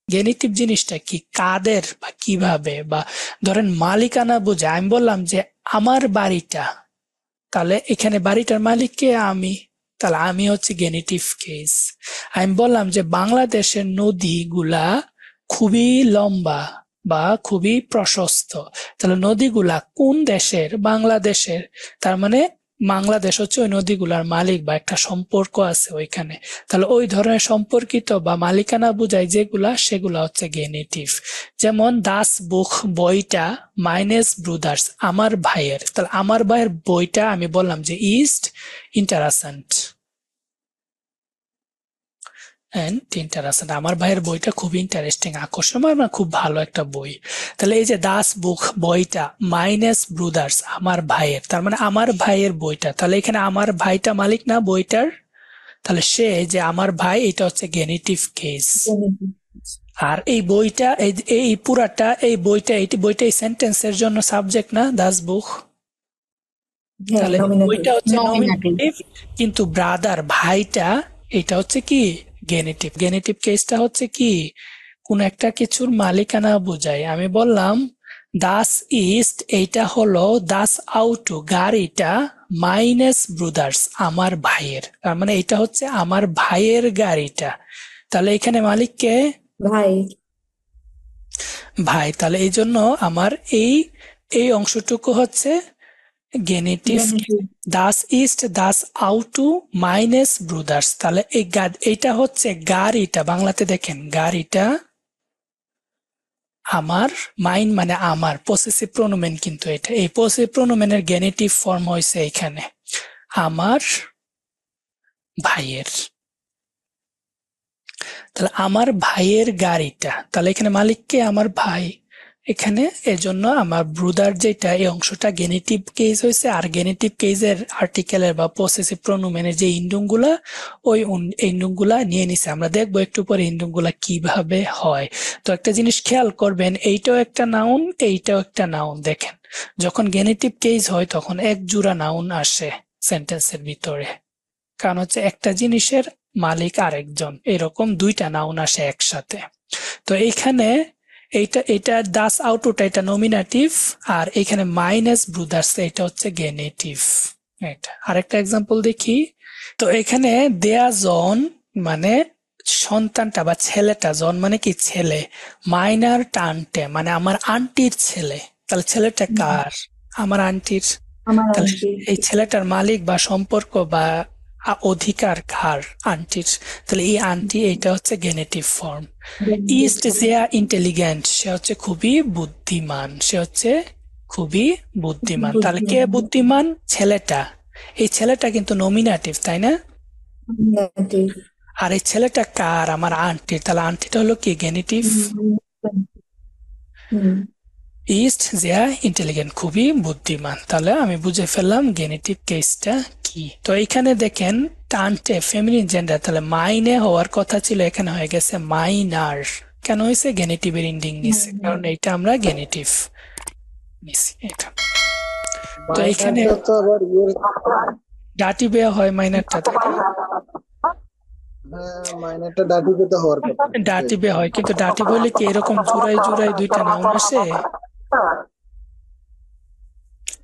গেনিটিভ জিনিসটা কি, কাদের বা কিভাবে, বা ধরেন মালিকানা বোঝায়। আমি বললাম যে আমার বাড়িটা, তাহলে এখানে বাড়িটার মালিক কে? আমি। তাহলে আমি হচ্ছে গেনিটিভ কেস। আমি বললাম যে বাংলাদেশের নদীগুলা খুবই লম্বা বা খুবই প্রশস্ত, তাহলে নদীগুলা কোন দেশের? বাংলাদেশের। তার মানে বাংলাদেশ হচ্ছে ওই নদীগুলার মালিক বা একটা সম্পর্ক আছে ওইখানে। তাহলে ওই ধরনের সম্পর্কিত বা মালিকানা বুঝায় যেগুলা, সেগুলা হচ্ছে গেনিটিভ। যেমন দাস বুক বইটা মাইনেস ব্রুদার্স আমার ভাইয়ের, তাহলে আমার ভাইয়ের বইটা আমি বললাম যে ইস্ট ইন্টারেস্টেন্ট ইন্টারেস্টেন্ট, আমার ভাইয়ের বইটা খুব ইন্টারেস্টিং, আকর্ষণীয়, না খুব ভালো একটা বই। তাহলে এই যে দাস বুক বইটা মাইনাস ব্রুদার্স আমার ভাইয়ের, তার মানে আমার ভাইয়ের বইটা, তাহলে এখানে আমার ভাইটা মালিক না বইটার, তাহলে সে যে আমার ভাই, এটা হচ্ছে গেনিটিভ কেস। আর এই বইটা, এই পুরাটা, এই বইটা, এই বইটা এই সেন্টেন্সের জন্য সাবজেক্ট না, দাস বুক। তাহলে বইটা হচ্ছে নমিনেটিভ, কিন্তু ব্রাদার ভাইটা, এটা হচ্ছে কি গেনিটিভ। গেনিটিভ কেসটা হচ্ছে কি কোন একটা কিছুর মালিকানা বোঝায়। আমি বললাম দাস ইস্ট, এইটা হলো দাস আউটো গাড়িটা মাইনাস ব্রুদার্স আমার ভাইয়ের, তার মানে এটা হচ্ছে আমার ভাইয়ের গাড়িটা। তাহলে এখানে মালিক কে? ভাই। ভাই। তাহলে এই জন্য আমার এই এই অংশটুকু হচ্ছে গেনিটিভ। দাস ইস্ট দাস আউটু মাইনাস ব্রুদার্স, তাহলে এইটা হচ্ছে গাড়িটা, বাংলাতে দেখেন গাড়িটা আমার, মাইন মানে আমার, পসেসিভ প্রোনোমেন, কিন্তু এটা এই পসেসিভ প্রোনোমেনের গেনিটিভ ফর্ম হয়েছে এখানে আমার ভাইয়ের। তাহলে আমার ভাইয়ের গাড়িটা, তাহলে এখানে মালিককে আমার ভাই এখানে, এজন্য আমার ব্রুদার যেটা, এই অংশটা গেনিটিভ কেস হয়েছে। আর গেনিটিভ কেসের আর্টিকেলের বা পসেসিভ প্রোনোমেনের যে ইন্ডুমগুলা, ওই ইন্ডুমগুলা নিয়ে নিছে। আমরা দেখবো একটু পরে ইন্ডুমগুলা কিভাবে হয়। তো একটা জিনিস খেয়াল করবেন, এইটাও একটা নাউন, এইটাও একটা নাউন। দেখেন যখন গেনিটিভ কেস হয় তখন এক জোড়া নাউন আসে সেন্টেন্সের ভিতরে, কারণ হচ্ছে একটা জিনিসের মালিক আরেকজন, এরকম দুইটা নাউন আসে একসাথে। তো এইখানে এইটা এটা দাস আউটোটা এটা নমিনেটিভ, আর এখানে মাইনাস ব্রুদার্স এটা হচ্ছে গেনিটিভ। আরেকটা এক্সাম্পল দেখি। তো এখানে দেয়া জন মানে সন্তানটা বা ছেলেটা, জন মানে কি ছেলে, মাইনার টানটে মানে আমার আন্টির ছেলে, তাহলে ছেলেটা কার? আমার আন্টির। তাহলে এই ছেলেটার মালিক বা সম্পর্ক বা অধিকার কার? আন্টির। তাহলে এই আন্টি, এটা হচ্ছে গেনেটিভ ফর্ম। ইস্ট জিয়া ইন্টেলিজেন্ট, সে হচ্ছে খুবই বুদ্ধিমান, সে হচ্ছে খুবই বুদ্ধিমান। তাহলে কে বুদ্ধিমান? ছেলেটা। এই ছেলেটা কিন্তু নমিনেটিভ, তাই না? আর এই ছেলেটা কার? আমার আন্টির। তাহলে আন্টিটা হলো কি গেনেটিভ। ইস্ট জিয়া ইন্টেলিজেন্ট, খুবই বুদ্ধিমান। তাহলে আমি বুঝে ফেললাম গেনেটিভ কেসটা কি। তো এখানে দেখেন টানটে ফেমিনিন জেন্ডার, তাহলে মাইনে হওয়ার কথা ছিল, এখানে হয়ে গেছে মাইনার। কেন হয়েছে? গেনেটিভের ইন্ডিং নিছে, কারণ এইটা আমরা গেনেটিভ নিছি এটা। তো এখানে ডাটিভে হয় মাইনারটা, তাই না? মাইনারটা ডাটিভে হওয়ার কথা। ডাটিভে হয়, কিন্তু ডাটিভ হইলে কি এরকম জুড়াই জুড়াই দুইটা নাউন আসে?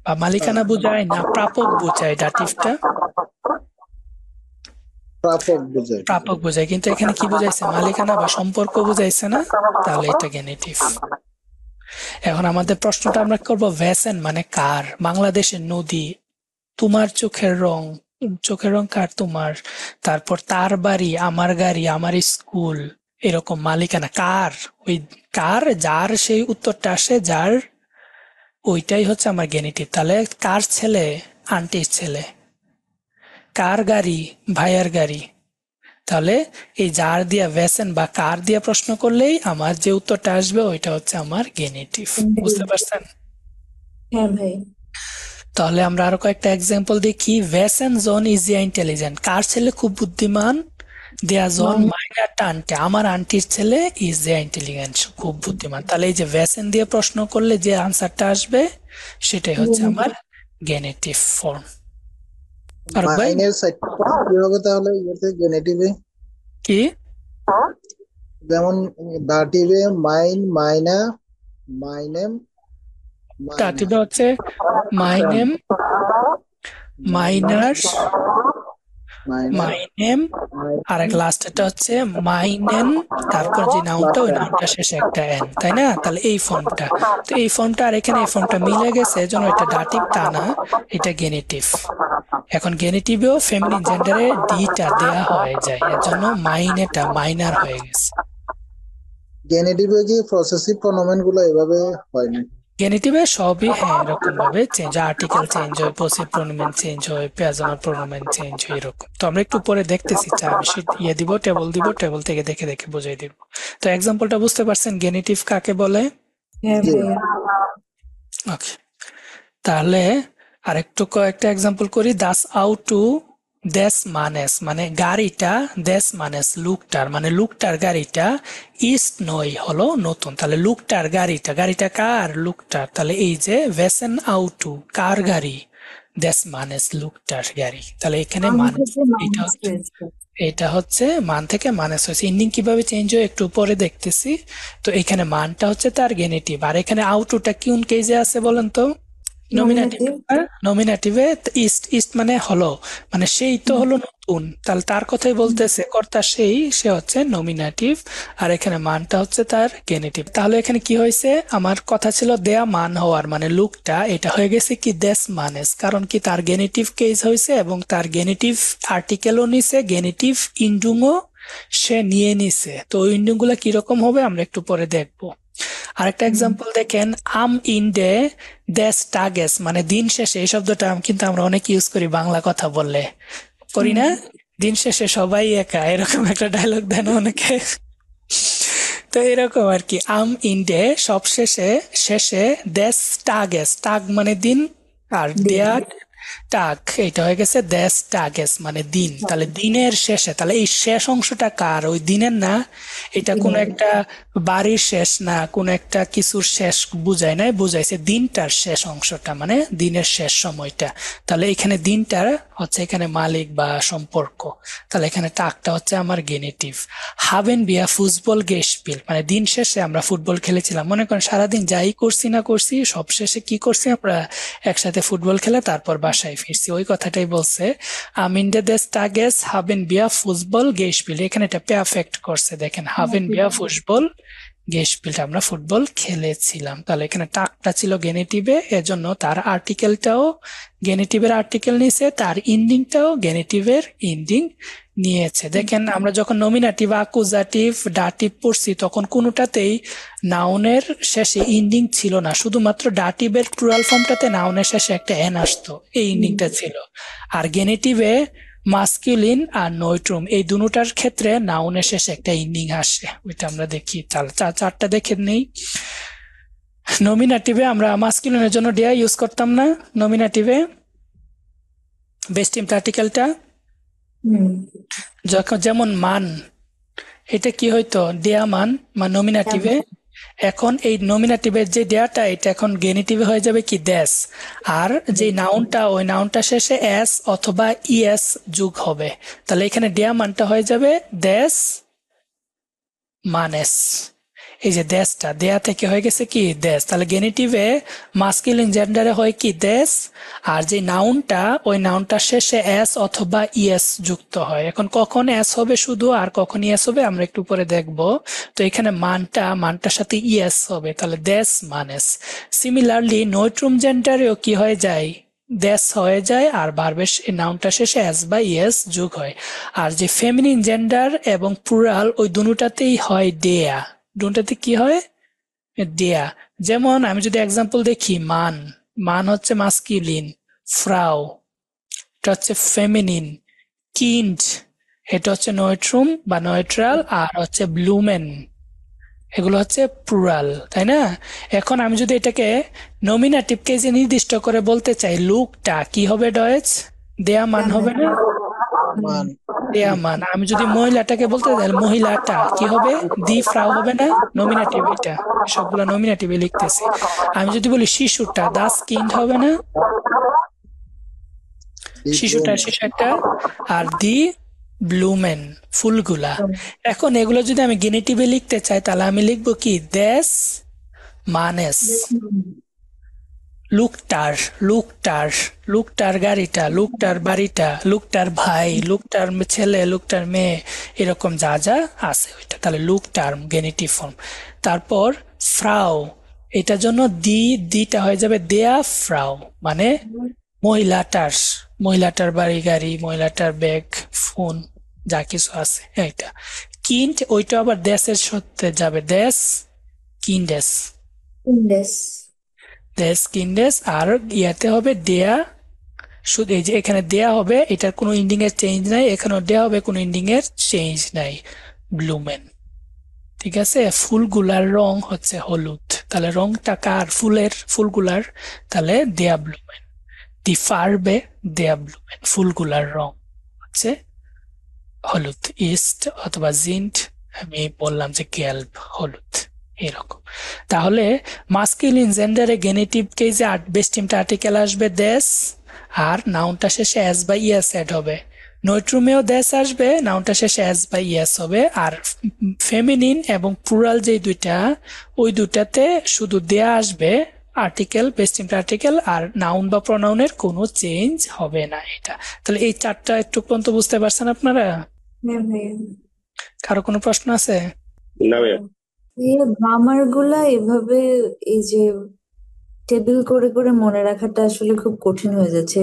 বা মালিকানা বুঝায় না প্রাপক বুঝায়? ডাটিভটা প্রাপক বোঝায়, কিন্তু এখানে কি বুঝাইছে? মালিকানা বা সম্পর্ক বুঝাইছে না? তাহলে এটা গেনেটিভ। এখন আমাদের প্রশ্নটা আমরা করব, ভ্যাসেন মানে কার? বাংলাদেশের নদী। তোমার চোখের রং, চোখের রং কার? তোমার। তারপর তার বাড়ি, আমার গাড়ি, আমার স্কুল, এরকম মালিকানা কার? ওই কার, যার সেই উত্তরটা আসে, যার, ওইটাই হচ্ছে আমার গেনেটিভ। তাহলে কার ছেলে? আন্টির ছেলে। কার গাড়ি? ভাইয়ার গাড়ি। তাহলে এই যার দিয়া ভ্যাসেন বা কার দিয়া প্রশ্ন করলেই আমার যে উত্তরটা আসবে ওইটা হচ্ছে আমার গেনেটিভ। বুঝতে পারছেন? হ্যাঁ ভাই। তাহলে আমরা আরো কয়েকটা এক্সাম্পল দেখি। ভ্যাসেন জন ইজ ইন্টেলিজেন্ট, কার ছেলে খুব বুদ্ধিমান? দেয়া জন মাইনার টান্টে, আমার আন্টির ছেলে ইজ ইন্টেলিজেন্ট, খুব বুদ্ধিমান। তাহলে এই যে ভ্যাসেন দিয়ে প্রশ্ন করলে যে আনসারটা আসবে সেটাই হচ্ছে আমার গেনেটিভ ফর্ম। আর ভাই মাইনের সাইডটা কি হবে তাহলে ইয়েতে গেনেটিভে? কি যেমন দাটিভে মাইন, মাইনা, মাইনেম, মাইনা, দাটিভে হচ্ছে my name, Maina, minor, minor, my name, আর এক লাস্টেরটা হচ্ছে মাইনেন, তারপর যে নাউনটা ওই নাউনটা শেষে একটা এন, তাই না? তাহলে এই ফর্মটা, তো এই ফর্মটা আর এখানে এই ফর্মটা মিলে গেছে, এজন্য এটা দাটিভ টা না, এটা গেনিটিভ। এখন গেনিটিভেও ফেমিনিন জেন্ডারে ডিটা দেয়া হয়ে যায়, এর জন্য মাইনেটা মাইনার হয়ে গেছে। গেনেটিভে কি প্রসেসিভ প্রোনোমেন গুলো এভাবে হয় না? গেনিটিভে সবই হ্যাঁ এরকম ভাবে চেঞ্জ, আর্টিকেল চেঞ্জ হয়, পসিভ প্রোনোমেন চেঞ্জ হয়, প্রেজেন্ট প্রোনোমেন চেঞ্জ হয়, এরকম। তো আমরা একটু পরে দেখতেছি, আমি দিব, টেবল দিব, টেবল থেকে দেখে দেখে বুঝাই দিব। তো এক্সাম্পলটা বুঝতে পারছেন গেনিটিভ কাকে বলে? হ্যাঁ জি। ভাইয়া। ওকে, তাহলে আরেকটু কয়েকটা এক্সাম্পল করি। দাস আউট টু দেশ মানেস, মানে গাড়িটা, দেশ মানেস লুকটার, মানে লুকটার গাড়িটা ইস্ট নয় হলো নতুন। তাহলে লুকটার গাড়িটা, গাড়িটা কার? লুকটার। তাহলে এই যে ভেসেন আউটু কার গাড়ি? দেশ মানেস লুকটার গাড়ি। তাহলে এখানে মান মানেস, থেকে এটা মাইনাস হয়েছে। এটা হচ্ছে মান থেকে মানেস হয়েছে। ইন্ডিং কিভাবে চেঞ্জ হয় একটু পরে দেখতেছি। তো এখানে মানটা হচ্ছে তার গেনেটিভ, আর এখানে আউটুটা কোন কেজে আছে বলেন তো? নমিনেটিভ। নমিনেটিভ। নমিনেটিভে ইস্ট, ইস্ট মানে হলো, মানে সেই তো হলো নতুন, তাহলে তার কথাই বলতেছে, কর্তা সেই, সে হচ্ছে নমিনেটিভ, আর এখানে মানটা হচ্ছে তার গেনেটিভ। তাহলে এখানে কি হয়েছে, আমার কথা ছিল দেয়া মান হওয়ার, মানে লুকটা, এটা হয়ে গেছে কি দেশ মানেস, কারণ কি তার গেনেটিভ কেস হয়েছে এবং তার গেনেটিভ আর্টিকেলও নিছে, গেনেটিভ ইন্ডুংও সে নিয়ে নিছে। তো ওই ইন্ডুং গুলা কিরকম হবে আমরা একটু পরে দেখবো। আরেকটা এক্সাম্পল দেখেন, আম ইন ডে দেশ টাগেস, মানে দিন শেষে। এই শব্দটা কিন্তু আমরা অনেক ইউজ করি বাংলা কথা বললে, করি না? দিন শেষে সবাই একা, এরকম একটা ডায়লগ দেন অনেকে। তো এরকম আর কি, আম ইন ডে সব শেষে, শেষে দেশ টাগেস, টাগ মানে দিন, আর দিন। দেয়া টাক, এটা হয়ে গেছে দেশ টাগেস মানে দিন। তাহলে দিনের শেষে, তাহলে এই শেষ অংশটা কার? ওই দিনের না, এটা কোন দিনের। একটা বাড়ির শেষ না, কোন একটা কিছুর শেষ বুঝায় নাই, বুঝাইছে দিনটার শেষ অংশটা, মানে দিনের শেষ সময়টা। তাহলে এখানে দিনটার হচ্ছে এখানে মালিক বা সম্পর্ক। তাহলে এখানে টাকটা হচ্ছে আমার গেনেটিভ। হাবেন বিয়া ফুটবল গেসপিল, মানে দিন শেষে আমরা ফুটবল খেলেছিলাম। মনে করেন সারাদিন যাই করছি না করছি, সব শেষে কি করছি আমরা? একসাথে ফুটবল খেলে তারপর বাসায় ফিরছি, ওই কথাটাই বলছে। আমিনডে দেশ তাগেস হাবেন বিয়া ফুটবল গেসপিল, এখানে এটা পারফেক্ট করছে, দেখেন হাবেন বিয়া ফুটবল গেসপিলটা, আমরা ফুটবল খেলেছিলাম। তাহলে এখানে টাকটা ছিল গেনেটিভে, এজন্য তার আর্টিকেলটাও গেনেটিভের আর্টিকেল নিয়েছে, তার ইন্ডিংটাও গেনেটিভের ইন্ডিং নিয়েছে। দেখেন আমরা যখন নমিনেটিভ, আকুজাটিভ, ডাটিভ পড়ছি, তখন কোনোটাতেই নাউনের শেষে ইন্ডিং ছিল না, শুধুমাত্র ডাটিভের প্লুরাল ফর্মটাতে নাউনের শেষে একটা এন আসতো, এই ইন্ডিংটা ছিল। আর গেনেটিভে মাস্কুলিন আর নৈট্রুম, এই দুটার ক্ষেত্রে নাউনের শেষে একটা ইন্ডিং আসে, ওইটা আমরা দেখি। তাহলে চারটা দেখে নেই। নমিনেটিভে আমরা মাস্কুলিনের জন্য ডিয়া ইউজ করতাম না, নমিনেটিভে বেস্ট ইম্প আর্টিকেলটা, যখন যেমন মান, এটা কি হইতো? দেয়া মান বা নমিনেটিভে। এখন এই নমিনেটিভের যে দেয়াটা, এটা এখন গেনিটিভে হয়ে যাবে কি দেশ, আর যে নাউনটা, ওই নাউনটা শেষে এস অথবা ইএস যোগ হবে। তাহলে এখানে দেয়া মানটা হয়ে যাবে দেশ মানেস। এই যে দেশটা, দেয়া থেকে হয়ে গেছে কি দেশ। তাহলে গেনিটিভে মাস্কুলিন জেন্ডারে হয় কি দেশ, আর যে নাউনটা, ওই নাউনটা শেষে এস অথবা ইএস যুক্ত হয়। এখন কখন এস হবে শুধু, আর কখন ইএস হবে আমরা একটু পরে দেখবো। তো এখানে মানটার সাথে ইএস হবে, তাহলে দেশ মানেস। সিমিলারলি নৈট্রুম জেন্ডারেও কি হয়ে যায়? দেশ হয়ে যায়, আর ভার্বের নাউনটা শেষে এস বা ইএস যোগ হয়। আর যে ফেমিনিন জেন্ডার এবং প্লুরাল, ওই দুটাতেই হয় দেয়া, দুটাতে কি হয়? দেয়া। যেমন আমি যদি এক্সাম্পল দেখি, মান, মান হচ্ছে মাস্কুলিন, ফ্রাউ এটা হচ্ছে ফেমিনিন, কিন্ড এটা হচ্ছে নয়ট্রুম বা নয়ট্রাল, আর হচ্ছে ব্লুমেন এগুলো হচ্ছে প্লুরাল, তাই না? এখন আমি যদি এটাকে নমিনেটিভকে যে নির্দিষ্ট করে বলতে চাই, লুকটা কি হবে ডয়েচ? দেয়া মান হবে না? মান। দেয়া মান। আমি যদি মহিলাটাকে বলতে চাই, মহিলাটা কি হবে? দি ফ্রাউ হবে না? নমিনেটিভ, এটা সবগুলো নমিনেটিভে লিখতেছি। আমি যদি বলি শিশুটা, দাস কিন্ড হবে না? দি শিশুটা ব্লুম শিশুটা আর দি ব্লুমেন ফুলগুলা। এখন এগুলো যদি আমি গেনিটিভে লিখতে চাই তাহলে আমি লিখবো কি দেস মানেস লুকটার লুকটার লুকটার গাড়িটা লুকটার বাড়িটা লুকটার ভাই লুকটার ছেলে লুকটার মেয়ে এরকম যা যা আছে ওইটা তাহলে লুকটার গেনিটিভ ফর্ম। তারপর ফ্রাউ, এটার জন্য দিটা হয়ে যাবে দেয়া ফ্রাউ, মানে মহিলাটার মহিলাটার বাড়ি গাড়ি মহিলাটার ব্যাগ ফোন যা কিছু আছে এইটা। কিন্ট ওইটা আবার দেশের সাথে যাবে দেশ কিন্ডেস ইন্ডেস দেশ কিন্ডেস আর ইয়াতে হবে দেয়া, শুধু এই যে এখানে দেয়া হবে এটার কোনো ইন্ডিং এর চেঞ্জ নাই, এখানেও দেয়া হবে কোনো ইন্ডিং এর চেঞ্জ নাই ব্লুমেন। ঠিক আছে, ফুলগুলার রং হচ্ছে হলুদ, তাহলে রংটা কার ফুলের ফুলগুলার, তাহলে দেয়া ব্লুমেন। দি ফার্বে দেয়া ব্লুমেন, ফুলগুলার রং হচ্ছে হলুদ। ইস্ট অথবা জিন্ট আমি বললাম যে গ্যাল্ব হলুদ এরকম। তাহলে মাস্কুলিন জেন্ডারে গেনিটিভ কেজে বেস টিমটা আর্টিকেল আসবে দেশ আর নাউনটা শেষে এস বা ইএস এড হবে। নৈট্রুমেও দেশ আসবে, নাউনটা শেষে এস বা ইএস হবে। আর ফেমিনিন এবং প্লুরাল যে দুইটা ওই দুটাতে শুধু দেয়া আসবে আর্টিকেল বেস টিমটা আর্টিকেল, আর নাউন বা প্রনাউনের কোনো চেঞ্জ হবে না। এটা তাহলে এই চারটা একটু পর্যন্ত বুঝতে পারছেন আপনারা? হ্যাঁ ভাইয়া। কারো কোনো প্রশ্ন আছে? না ভাইয়া। এই গ্রামার গুলা এভাবে এই যে টেবিল করে করে মনে রাখাটা আসলে খুব কঠিন হয়ে যাচ্ছে।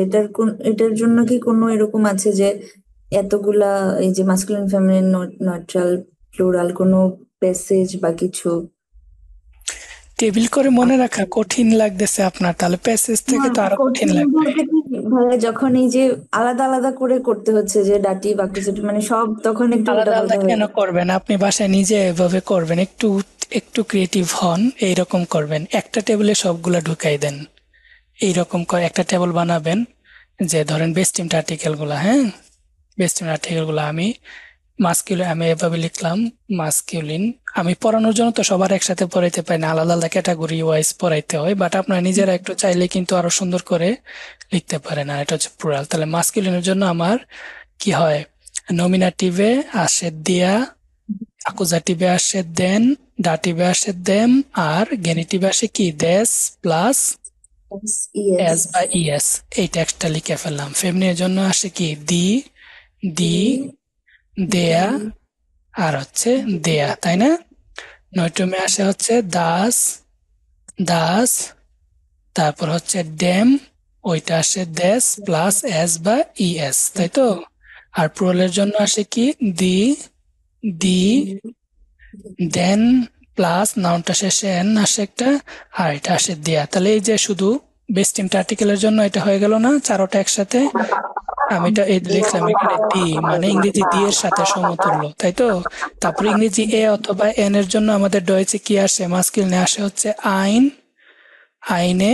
এটার জন্য কি কোনো এরকম আছে যে এতগুলা এই যে মাস্কুলিন ফেমিনিন নিউট্রাল প্লুরাল কোনো প্যাসেজ বা কিছু? টেবিল করে মনে রাখা কঠিন লাগতেছে আপনার, তাহলে প্যাসেজ থেকে তো আরো কঠিন কঠিন লাগবে। বলতে কি ভাইয়া, যখন এই যে আলাদা আলাদা করে করতে হচ্ছে যে ডাটি বাকি মানে সব, তখন একটু আলাদা আলাদা উল্টাপাল্টা হয়ে কেন করবেন? আপনি বাসায় নিজে এভাবে করবেন, একটু একটু ক্রিয়েটিভ হন, এইরকম করবেন, একটা টেবিলে সবগুলা ঢুকাই দেন। এইরকম করে একটা টেবিল বানাবেন, যে ধরেন বেস টিম আর্টিকেল গুলা, হ্যাঁ বেস টিম আর্টিকেল গুলা আমি মাস্কুলিন আমি এভাবে লিখলাম মাস্কুলিন। আমি পড়ানোর জন্য তো সবার একসাথে পড়াইতে পারি না, আলাদা আলাদা ক্যাটাগরি ওয়াইজ পড়াইতে হয়, বাট আপনারা নিজেরা একটু চাইলে কিন্তু আরো সুন্দর করে লিখতে পারেন। আর এটা হচ্ছে প্লুরাল, তাহলে মাস্কুলিনের জন্য আমার কি হয়, নমিনাটিভে আসে দেয়া, অ্যাকুজাটিভে আসে দেন, ডাটিভে আসে দেম, আর গেনিটিভে আসে কি দেশ প্লাস ইয়েস এস বা ইএস। এই টেক্সটটা লিখে ফেললাম। ফেমিনিনের জন্য আসে কি দি দি দেয়া আর হচ্ছে দেয়া, তাই না? নৈটমে আসে হচ্ছে দাস দাস, তারপর হচ্ছে ডেম, ওইটা আসে দেশ প্লাস এস বা ইএস, তাই তো? আর প্লুরালের জন্য আসে কি দি দি দেন প্লাস নাউনটা শেষে এন আসে একটা, আর এটা আসে দেয়া। তাহলে এই যে শুধু বেস টিমটা আর্টিকেলের জন্য এটা হয়ে গেল না চারোটা একসাথে? আমি এটা এই লিখলাম এখানে দি, মানে ইংরেজি দি এর সাথে সমতুল্য, তাই তো? তারপর ইংরেজি এ অথবা এন এর জন্য আমাদের ডয়েছে কি আসে, মাস্কুলিনে আসে হচ্ছে আইন, আইনে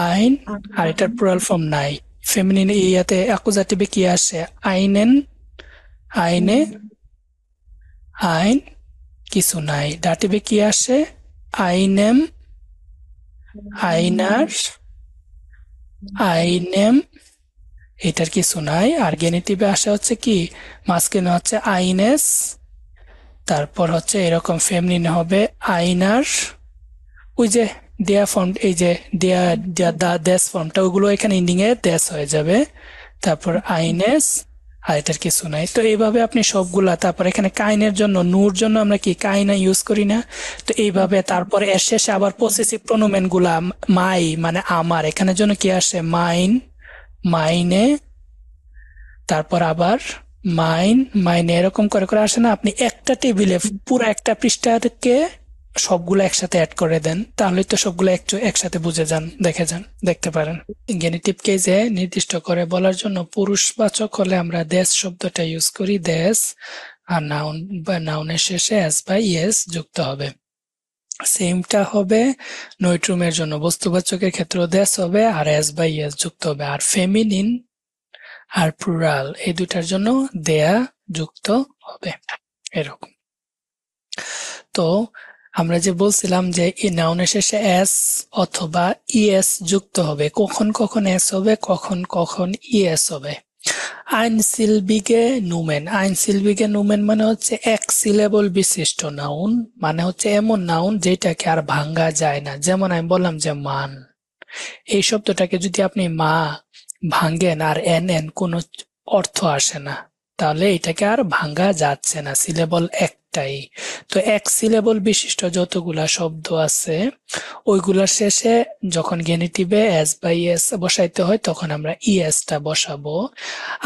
আইন, আর এটার প্লুরাল ফর্ম নাই। ফেমিনিন ইয়াতে অ্যাকুজাটিভে কি আসে, আইনেন আইনে আইন, কিছু নাই। ডাটিভে কি আসে, আইনেম আইনার আইনেম, এটার কিছু নাই। আর গেনিটিভে আসে হচ্ছে কি, মাস্কুলিনে হচ্ছে আইনেস, তারপর হচ্ছে এরকম ফেমিনিনে হবে আইনার, ওই যে দেয়া ফর্ম, এই যে দেয়া দা দেশ ফর্মটা ওগুলো এখানে ইন্ডিং এ দেশ হয়ে যাবে। তারপর আইনেস, আর এটার কিছু নাই। তো এইভাবে আপনি সবগুলা, তারপর এখানে কাইনের জন্য নূর জন্য আমরা কি কাইনা ইউজ করি না? তো এইভাবে তারপরে এর শেষে আবার পসেসিভ প্রোনোমেন গুলা, মাই মানে আমার, এখানের জন্য কি আসে মাইন মাইনে, তারপর আবার মাইন মাইনে, এরকম করে করে আসে না? আপনি একটা টেবিলে পুরো একটা পৃষ্ঠাকে সবগুলো একসাথে অ্যাড করে দেন, তাহলে তো সবগুলো একসাথে বুঝে যান, দেখতে পারেন। গেনিটিভ কেজে নির্দিষ্ট করে বলার জন্য পুরুষবাচক হলে আমরা দেশ শব্দটা ইউজ করি, দেশ, আর নাউন বা নাউনের শেষে এস বা ইএস যুক্ত হবে। সেমটা হবে নৈট্রুমের জন্য, বস্তুবাচকের ক্ষেত্রেও দেশ হবে আর এস বা ইএস যুক্ত হবে। আর ফেমিনিন আর প্লুরাল এই দুটার জন্য দেয়া যুক্ত হবে, এরকম। তো আমরা যে বলছিলাম যে এই নাউনের শেষে এস অথবা ইএস যুক্ত হবে, কখন কখন এস হবে, কখন কখন ইএস হবে। আইনসিলবিগে নুমেন, আইনসিলবিগে নুমেন মানে হচ্ছে এক সিলেবল বিশিষ্ট নাউন, মানে হচ্ছে এমন নাউন যেটাকে আর ভাঙ্গা যায় না। যেমন আমি বললাম যে মান, এই শব্দটাকে যদি আপনি মা ভাঙ্গেন আর এন এন কোনো অর্থ আসে না, তাহলে এটাকে আর ভাঙ্গা যাচ্ছে না, সিলেবল একটাই। তো এক সিলেবল বিশিষ্ট যতগুলা শব্দ আছে ওইগুলার শেষে যখন গেনিটিভে এস বা ইএস বসাইতে হয় তখন আমরা ইএসটা বসাবো।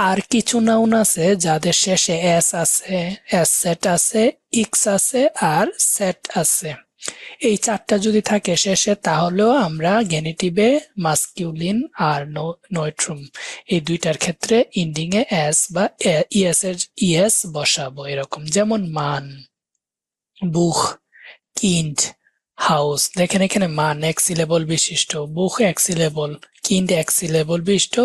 আর কিছু নাউন আছে যাদের শেষে এস আছে, এস সেট আছে, ইক্স আছে আর সেট আছে। এই চারটা যদি থাকে শেষে তাহলেও আমরা গেনিটিভে মাস্কিউলিন আর নয়ট্রুম এই দুইটার ক্ষেত্রে ইন্ডিং এ এস বা ইএস এর ইএস বসাবো এরকম। যেমন মান, বুখ, কিন্ড, হাউস। দেখেন এখানে মান এক সিলেবল বিশিষ্ট, বুখ এক সিলেবল, কিন্ড এক সিলেবল বিশিষ্ট,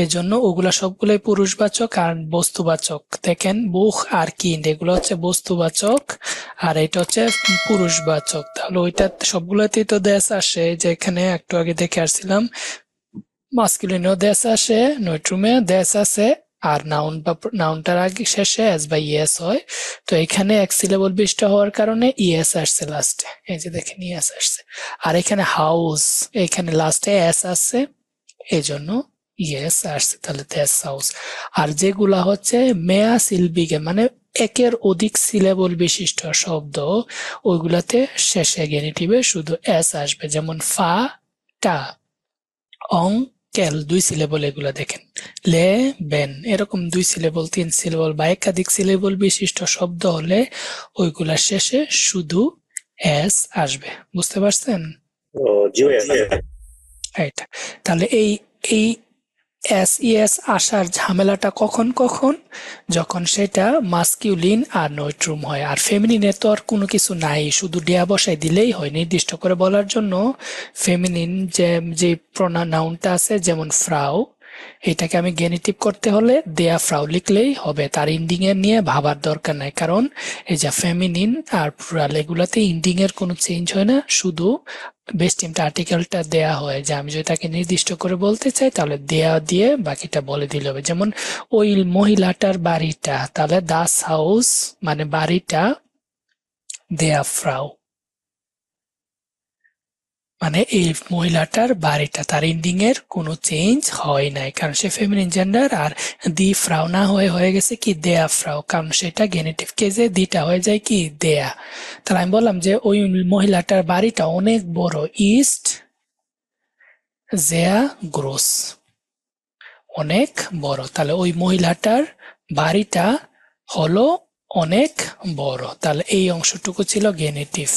এজন্য ওগুলা সবগুলোই পুরুষবাচক আর বস্তুবাচক। দেখেন বুখ আর কিন্ড এগুলো হচ্ছে বস্তুবাচক আর এটা হচ্ছে পুরুষবাচক। তাহলে ওইটা সবগুলোতেই তো দেশ আসে, যেখানে একটু আগে দেখে আসছিলাম মাস্কুলিনেও দেশ আসে, নয়ট্রুমে দেশ আছে, আর নাউন বা নাউনটার আগে শেষে এস বা ইএস হয়। তো এখানে এক সিলেবল বিশিষ্ট হওয়ার কারণে ইএস আসছে লাস্টে, এই যে দেখেন ইএস আসছে। আর এখানে হাউস, এখানে লাস্টে এস আসছে এই জন্য ইএস আসছে, তাহলে দেশ হাউস। আর যেগুলা হচ্ছে মেয়া সিলবিগে মানে একের অধিক সিলেবল বিশিষ্ট শব্দ, ওইগুলাতে শেষে গেনিটিভে শুধু এস আসবে। যেমন ফা টা, অং কেল দুই সিলেবল, এগুলা দেখেন লে বেন এরকম দুই সিলেবল, তিন সিলেবল বা একাধিক সিলেবল বিশিষ্ট শব্দ হলে ওইগুলার শেষে শুধু এস আসবে। বুঝতে পারছেন? জি ভাইয়া। এটা তাহলে এই এই এস ইএস আসার ঝামেলাটা কখন কখন, যখন সেটা মাস্কিউলিন আর নয়ট্রুম হয়। আর ফেমিনিনে তো আর কোনো কিছু নাই, শুধু ডেয়া বসাই দিলেই হয় নির্দিষ্ট করে বলার জন্য। ফেমিনিন যে প্রোনাউনটা আছে যেমন ফ্রাউ, এটাকে আমি গেনিটিভ করতে হলে দেয়া ফ্রাউ লিখলেই হবে, তার ইন্ডিং এর নিয়ে ভাবার দরকার নাই। কারণ এই যে ফেমিনিন আর প্লুরাল এগুলাতে ইন্ডিং এর কোনো চেঞ্জ হয় না, শুধু বেস্ট টিমটা আর্টিকেলটা দেয়া হয় যে আমি যদি তাকে নির্দিষ্ট করে বলতে চাই তাহলে দেয়া দিয়ে বাকিটা বলে দিলে হবে। যেমন ওই মহিলাটার বাড়িটা, তাহলে দাস হাউস মানে বাড়িটা, দেয়া ফ্রাউ মানে এই মহিলাটার বাড়িটা, তার ইন্ডিং এর কোনো চেঞ্জ হয় নাই কারণ সে ফেমিনিন জেন্ডার। আর দি ফ্রাউ না হয়ে গেছে কি দেয়া ফ্রাউ, কারণ সেটা গেনেটিভ কেজে দিটা হয়ে যায় কি দেয়া। তাহলে আমি বললাম যে ওই মহিলাটার বাড়িটা অনেক বড়, ইস্ট জেয়া গ্রোস, অনেক বড়। তাহলে ওই মহিলাটার বাড়িটা হলো অনেক বড়, তাহলে এই অংশটুকু ছিল গেনেটিভ।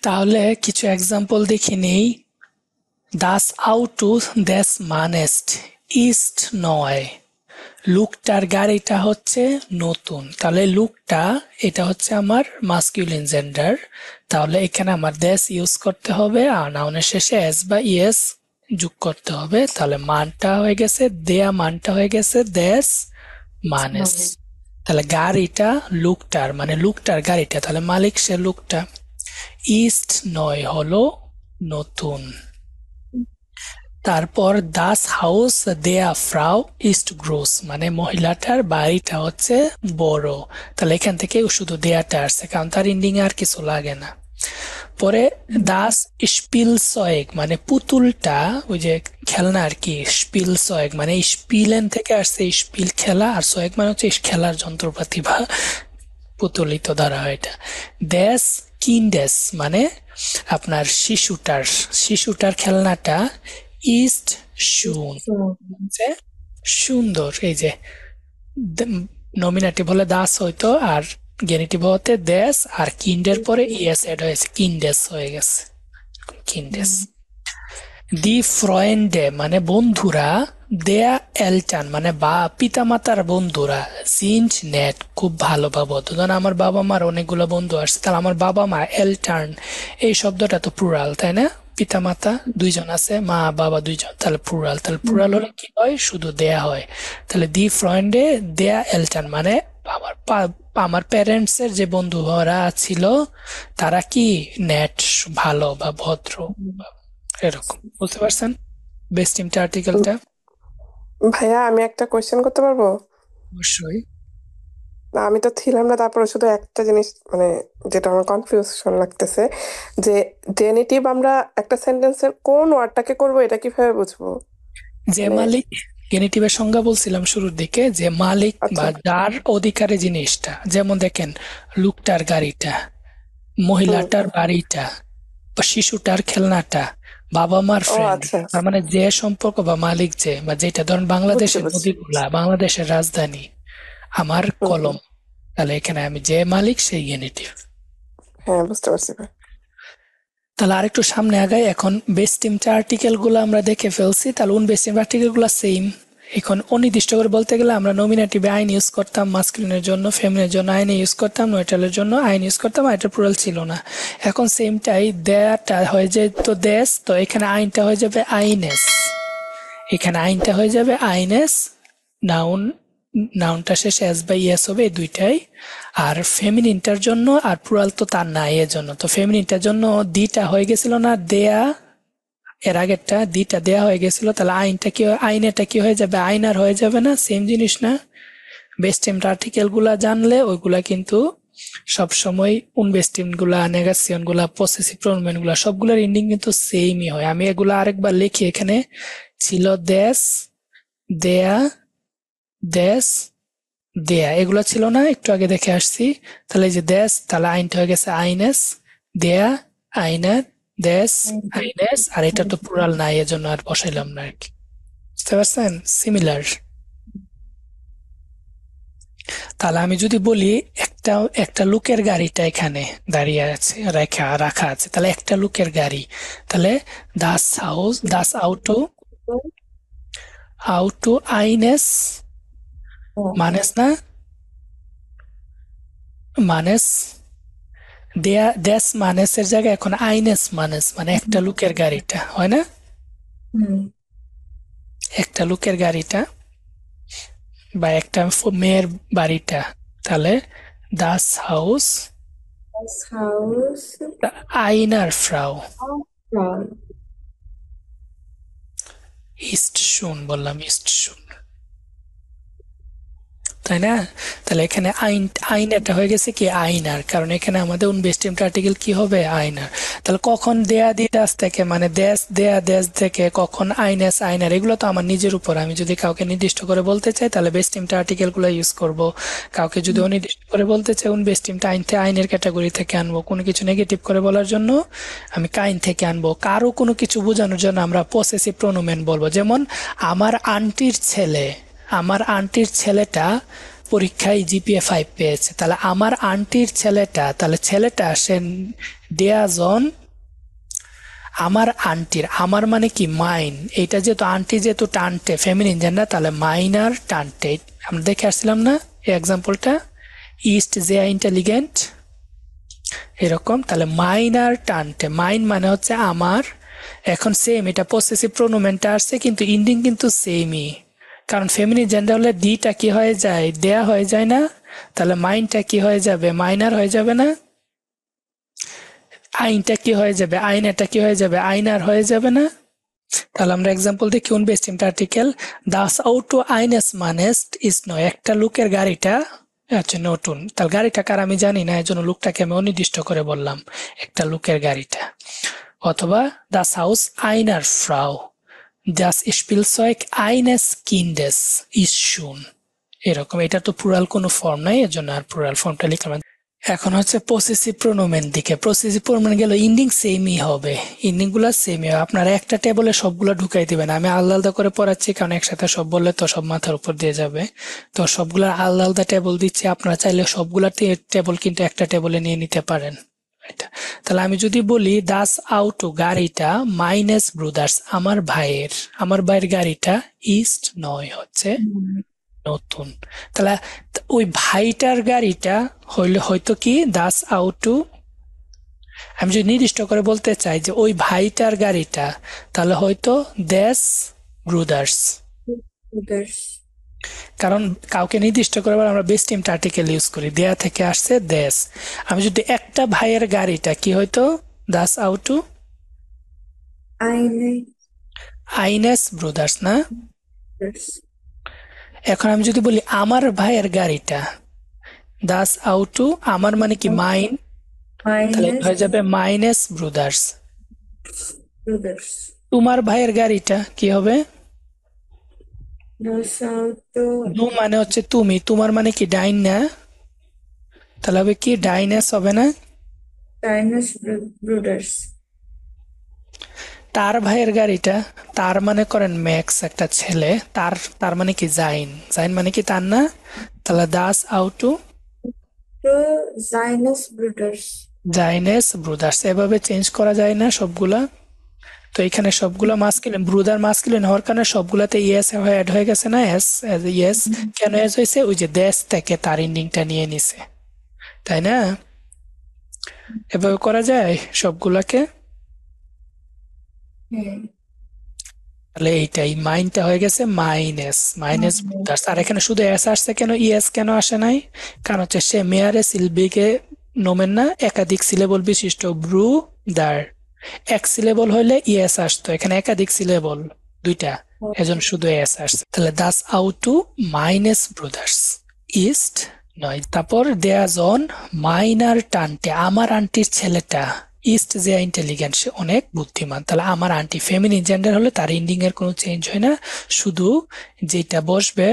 তাহলে কিছু এক্সাম্পল দেখে নেই। দাস আউটু দেস মানেস্ট ইস্ট নয়, লুকটার গাড়িটা হচ্ছে নতুন। তাহলে লুকটা এটা হচ্ছে আমার মাস্কুলিন জেন্ডার, তাহলে এখানে আমার দেশ ইউজ করতে হবে আর নাউনের শেষে এস বা ইএস যোগ করতে হবে। তাহলে মানটা হয়ে গেছে দেয়া, মানটা হয়ে গেছে দেশ মানেস। তাহলে গাড়িটা লুকটার মানে লুকটার গাড়িটা, তাহলে মালিক সে লুকটা। ইস্ট নয় হলো নতুন। তারপর দাস হাউস দেয়া ফ্রাউ ইস্ট গ্রোস মানে মহিলাটার বাড়িটা হচ্ছে বড়। তাহলে এখান থেকে শুধু দেয়াটা আসছে কারণ তার ইন্ডিং আর কিছু লাগে না। পরে দাস স্পিল সয়েক মানে পুতুলটা, ওই যে খেলনা আর কি, স্পিল সয়েক মানে স্পিলেন থেকে আসছে, স্পিল খেলা, আর সয়েক মানে হচ্ছে খেলার যন্ত্রপাতি বা পুতুলিত ধরা হয় এটা। দেশ কিন্ডেস মানে আপনার শিশুটার খেলনাটা, ইস্ট শুন সুন্দর। এই যে নমিনেটিভ হলে দাস হইতো আর গেনিটিভ হতে দেশ, আর কিন্ডের পরে ইএস এড হয়েছে, কিন্ডেস হয়ে গেছে, কিন্ডেস। দি ফ্রয়েন্ডে মানে বন্ধুরা, দেয়া এলটান মানে পিতামাতার বন্ধুরা, জিন্ট নেট খুব ভালো বাবা। ধরুন আমার বাবা মার অনেকগুলো বন্ধু আসছে, তাহলে আমার বাবা মা এলটার্ন এই শব্দটা তো প্লুরাল তাই না, পিতামাতা দুইজন আছে, মা বাবা দুইজন, তাহলে প্লুরাল। তাহলে প্লুরাল হলে কি হয়, শুধু দেয়া হয়। তাহলে দি ফ্রয়েন্ডে দেয়া এলটান মানে আমার আমার প্যারেন্টস এর যে বন্ধুরা ছিল তারা কি নেট ভালো বা ভদ্র বা এরকম, বুঝতে পারছেন বেস্ট টিমটা আর্টিকেলটা? ভাইয়া আমি একটা কোয়েশ্চেন করতে পারবো? অবশ্যই। না, আমি তো ছিলাম না, তারপরে শুধু একটা জিনিস মানে যেটা আমার কনফিউশন লাগতেছে, যে জেনিটিভ আমরা একটা সেন্টেন্সের কোন ওয়ার্ডটাকে করব এটা কিভাবে বুঝবো? যে মানে মালিক, গেনিটিভের সংজ্ঞা বলছিলাম শুরুর দিকে, যে মালিক আচ্ছা, বা যার অধিকারে জিনিসটা, যেমন দেখেন লোকটার গাড়িটা, মহিলাটার বাড়িটা, বা শিশুটার খেলনাটা, বাবা মার ও ফ্রেন্ড, আচ্ছা, তার মানে যে সম্পর্ক বা মালিক যে, বা যেটা ধরেন বুঝছি বাংলাদেশের বুঝছি। নদীগুলা, বাংলাদেশের রাজধানী, আমার হুম হুম, কলম, তাহলে এখানে আমি যে মালিক সেই গেনিটিভ। হ্যাঁ বুঝতে পারছি ভাই। তাহলে আরেকটু সামনে আগাই, এখন বেস্ট টিমটা আর্টিকেল গুলো আমরা দেখে ফেলছি, তাহলে বেস্ট টিম আর্টিকেল গুলো সেম। এখন অনির্দিষ্ট করে বলতে গেলে আমরা নমিনেটিভে আইন ইউজ করতাম, মাস্কুলিনের জন্য ফেমিনের জন্য আইন ইউজ করতাম, নিউট্রালের জন্য আইন ইউজ করতাম, এটা প্লুরাল ছিল না। এখন সেমটাই দেয়াটা হয়ে যায় তো দেশ, তো এখানে আইনটা হয়ে যাবে আইনেস, এখানে আইনটা হয়ে যাবে আইনেস, নাউন, নাউনটা শেষে এস বাই এস হবে, এই দুইটাই। আর ফেমিনিনটার জন্য, আর প্লুরাল তো তার নাই এর জন্য, তো ফেমিনিনটার জন্য দিটা হয়ে গেছিল না দেয়া, এর আগেরটা দিটা দেয়া হয়ে গেছিল, তাহলে আইনটা কি আইনেটা কি হয়ে যাবে, আইনার হয়ে যাবে না? সেম জিনিস না? বেস্ট টিম আর্টিকেল গুলা জানলে ওইগুলা কিন্তু সবসময় বেস্ট টিম গুলা, নেগেশন গুলা, পসেসিভ প্রোনাউন গুলা সবগুলোর এন্ডিং কিন্তু সেমই হয়। আমি এগুলা আরেকবার লিখি, এখানে ছিল দেশ, দেয়া, দেশ, দেয়া, এগুলো ছিল না, একটু আগে দেখে আসছি। তাহলে এই যে দেশ, তাহলে আইনটা হয়ে গেছে আইনেস, দেয়া, আইনার, দেশ, আইনেস, আর এটা তো প্লুরাল নাই এজন্য আর বসাইলাম না আর কি, বুঝতে পারছেন? সিমিলার। তাহলে আমি যদি বলি একটা একটা লোকের গাড়িটা এখানে দাঁড়িয়ে আছে, রাখা আছে, তাহলে একটা লোকের গাড়ি, তাহলে দাস হাউস, দাস আউটো আইনেস, মানেস না, মানেস, দেয়া দেশ মানেসের জায়গায় এখন আইনেস মানেস, মানে একটা লোকের গাড়িটা হয় না, হুম, একটা লোকের গাড়িটা বা একটা মেয়ের বাড়িটা, তাহলে Das house das Haus আইনার ফ্রাউ Frau. East শুন, বললাম ইস্ট শুন, তাই না? তাহলে এখানে আইনারটা হয়ে গেছে কি আইনার, কারণ এখানে আমাদের বেস্ট আর্টিকেল কি হবে, আইনার। তাহলে কখন দেয়া দিদাস থেকে, মানে দেশ দেয়া দেশ থেকে, কখন আইনেস আইনার, এগুলো তো আমার নিজের উপর। আমি যদি কাউকে নির্দিষ্ট করে বলতে চাই তাহলে বেস্ট আর্টিকেল গুলো ইউজ করব। কাউকে যদি অনির্দিষ্ট করে বলতে চাই বেস্ট টিমটা আইনের ক্যাটাগরি থেকে আনবো। কোনো কিছু নেগেটিভ করে বলার জন্য আমি কাইন থেকে আনবো। কারো কোনো কিছু বোঝানোর জন্য আমরা পসেসিভ প্রোনোমেন বলবো, যেমন আমার আন্টির ছেলেটা পরীক্ষায় জিপিএ 5 পেয়েছে, তাহলে আমার আন্টির ছেলেটা, তাহলে ছেলেটা সে দেয়াজন আমার আন্টির, আমার মানে কি মাইন, এইটা যেহেতু আন্টি যেহেতু টানটে ফেমিনিন জেন্ডার, তাহলে মাইনার টানটে, আমরা দেখে আসছিলাম না এই এক্সাম্পলটা, ইস্ট যে ইন্টেলিগেন্ট এরকম, তাহলে মাইনার টানটে, মাইন মানে হচ্ছে আমার। এখন সেম এটা পসেসিভ প্রোনোমেনটা আসছে, কিন্তু ইন্ডিং কিন্তু সেমই, কারণ ফেমিনিন জেন্ডার হলে ডিটা কি হয়ে যায়, দেয়া হয়ে যায় না, তাহলে মাইনটা কি হয়ে যাবে, মাইনার হয়ে যাবে না, আইনটা কি হয়ে যাবে, আইনাটা কি হয়ে যাবে, আইনার হয়ে যাবে না। তাহলে আমরা এক্সাম্পল দেখি বেস্ট আর্টিকেল, দাস আউটো আইনেস মানেস্ট ইস নয়, একটা লোকের গাড়িটা আচ্ছা নতুন, তাহলে গাড়িটা কার আমি জানি না, এর জন্য লোকটাকে আমি অনির্দিষ্ট করে বললাম একটা লোকের গাড়িটা। অথবা দাস হাউস আইনার ফ্রাউ, das Spielzeug eines Kindes ist schon, এরকম। এটা তো প্লুরাল কোনো ফর্ম নাই, এর জন্য আর প্লুরাল ফর্মটা লিখলাম। এখন হচ্ছে পসেসিভ প্রোনোমেন দিকে। পসেসিভ প্রোনোমেন গেল ইন্ডিং সেমই হবে, ইন্ডিং গুলো সেমই হবে। আপনারা একটা টেবলে সবগুলো ঢুকাই দিবেন, আমি আলাদা আলাদা করে পড়াচ্ছি কারণ একসাথে সব বললে তো সব মাথার উপর দিয়ে যাবে, তো সবগুলা আলাদা আলাদা টেবল দিচ্ছি, আপনারা চাইলে সবগুলা টেবল কিন্তু একটা টেবলে নিয়ে নিতে পারেন। তাহলে আমি যদি বলি দাস আউটো গাড়িটা মাইনেস ব্রুদার্স আমার ভাইয়ের গাড়িটা ইস্ট নয়, হচ্ছে নতুন। তাহলে ওই ভাইটার গাড়িটা হইলে হয়তো কি দাস আউটো, আমি যদি নির্দিষ্ট করে বলতে চাই যে ওই ভাইটার গাড়িটা, তাহলে হয়তো দেশ ব্রুদার্স। Brothers. কারণ কাউকে নির্দিষ্ট করে আবার আমরা বেস্ট টিম আর্টিকেল ইউজ করি, দেয়া থেকে আসছে দেশ। আমি যদি একটা ভাইয়ের গাড়িটা কি হয়তো দাস আউটু আইনে আইনেস ব্রাদার্স না। এখন আমি যদি বলি আমার ভাইয়ের গাড়িটা দাস আউটু, আমার মানে কি মাইন, তাহলে এটা হয়ে যাবে মাইনেস ব্রাদার্স। ব্রাদার্স। তোমার ভাইয়ের গাড়িটা কি হবে? দাস আউটো দু মানে হচ্ছে তুমি, তোমার মানে কি ডাইন না, তাহলে হবে কি ডাইনেস হবে না। টাইনাস ব্রাদার্স। তার ভাইয়ের গাড়িটা, তার মানে করেন ম্যাক্স একটা ছেলে, তার তার মানে কি জাইন, জাইন মানে কি তার না, তাহলে দাস আউটু তো জাইনাস ব্রাদার্স। জাইনেস ব্রুদার্স। এভাবে চেঞ্জ করা যায় না সবগুলা। তো এখানে সবগুলা মাস্কুলিন, ব্রুদার মাস্কুলিন হওয়ার কারণে সবগুলাতে ইয়েস অ্যাড হয়ে গেছে না, এস ইয়েস। কেন এস হয়েছে? ওই যে দেশ থেকে তার ইন্ডিংটা নিয়ে নিছে, তাই না? এভাবে করা যায় সবগুলাকে। হ্যাঁ। তাহলে এইটাই মাইনটা হয়ে গেছে মাইনাস মাইনাস ব্রুদার্স। আর এখানে শুধু এস আসছে কেন, ইএস কেন আসে নাই? কারণ হচ্ছে সে মেয়ারে সিলবিকে নোমেন না, একাধিক সিলেবল বিশিষ্ট ব্রুদার। এক সিলেবল হইলে ইএস আসতো, এখানে একাধিক সিলেবল দুইটা, এজন শুধু এস আসছে। তাহলে দাস আউটু মাইনাস ব্রুদার্স ইস্ট নয়। তারপর দেয়া জন মাইনার টানটে, আমার আন্টির ছেলেটা ইস্ট যে ইন্টেলিজেন্ট, সে অনেক বুদ্ধিমান। তাহলে আমার আন্টি ফেমিনিন জেন্ডার হলে তার এন্ডিং এর কোনো চেঞ্জ হয় না, শুধু যেটা বসবে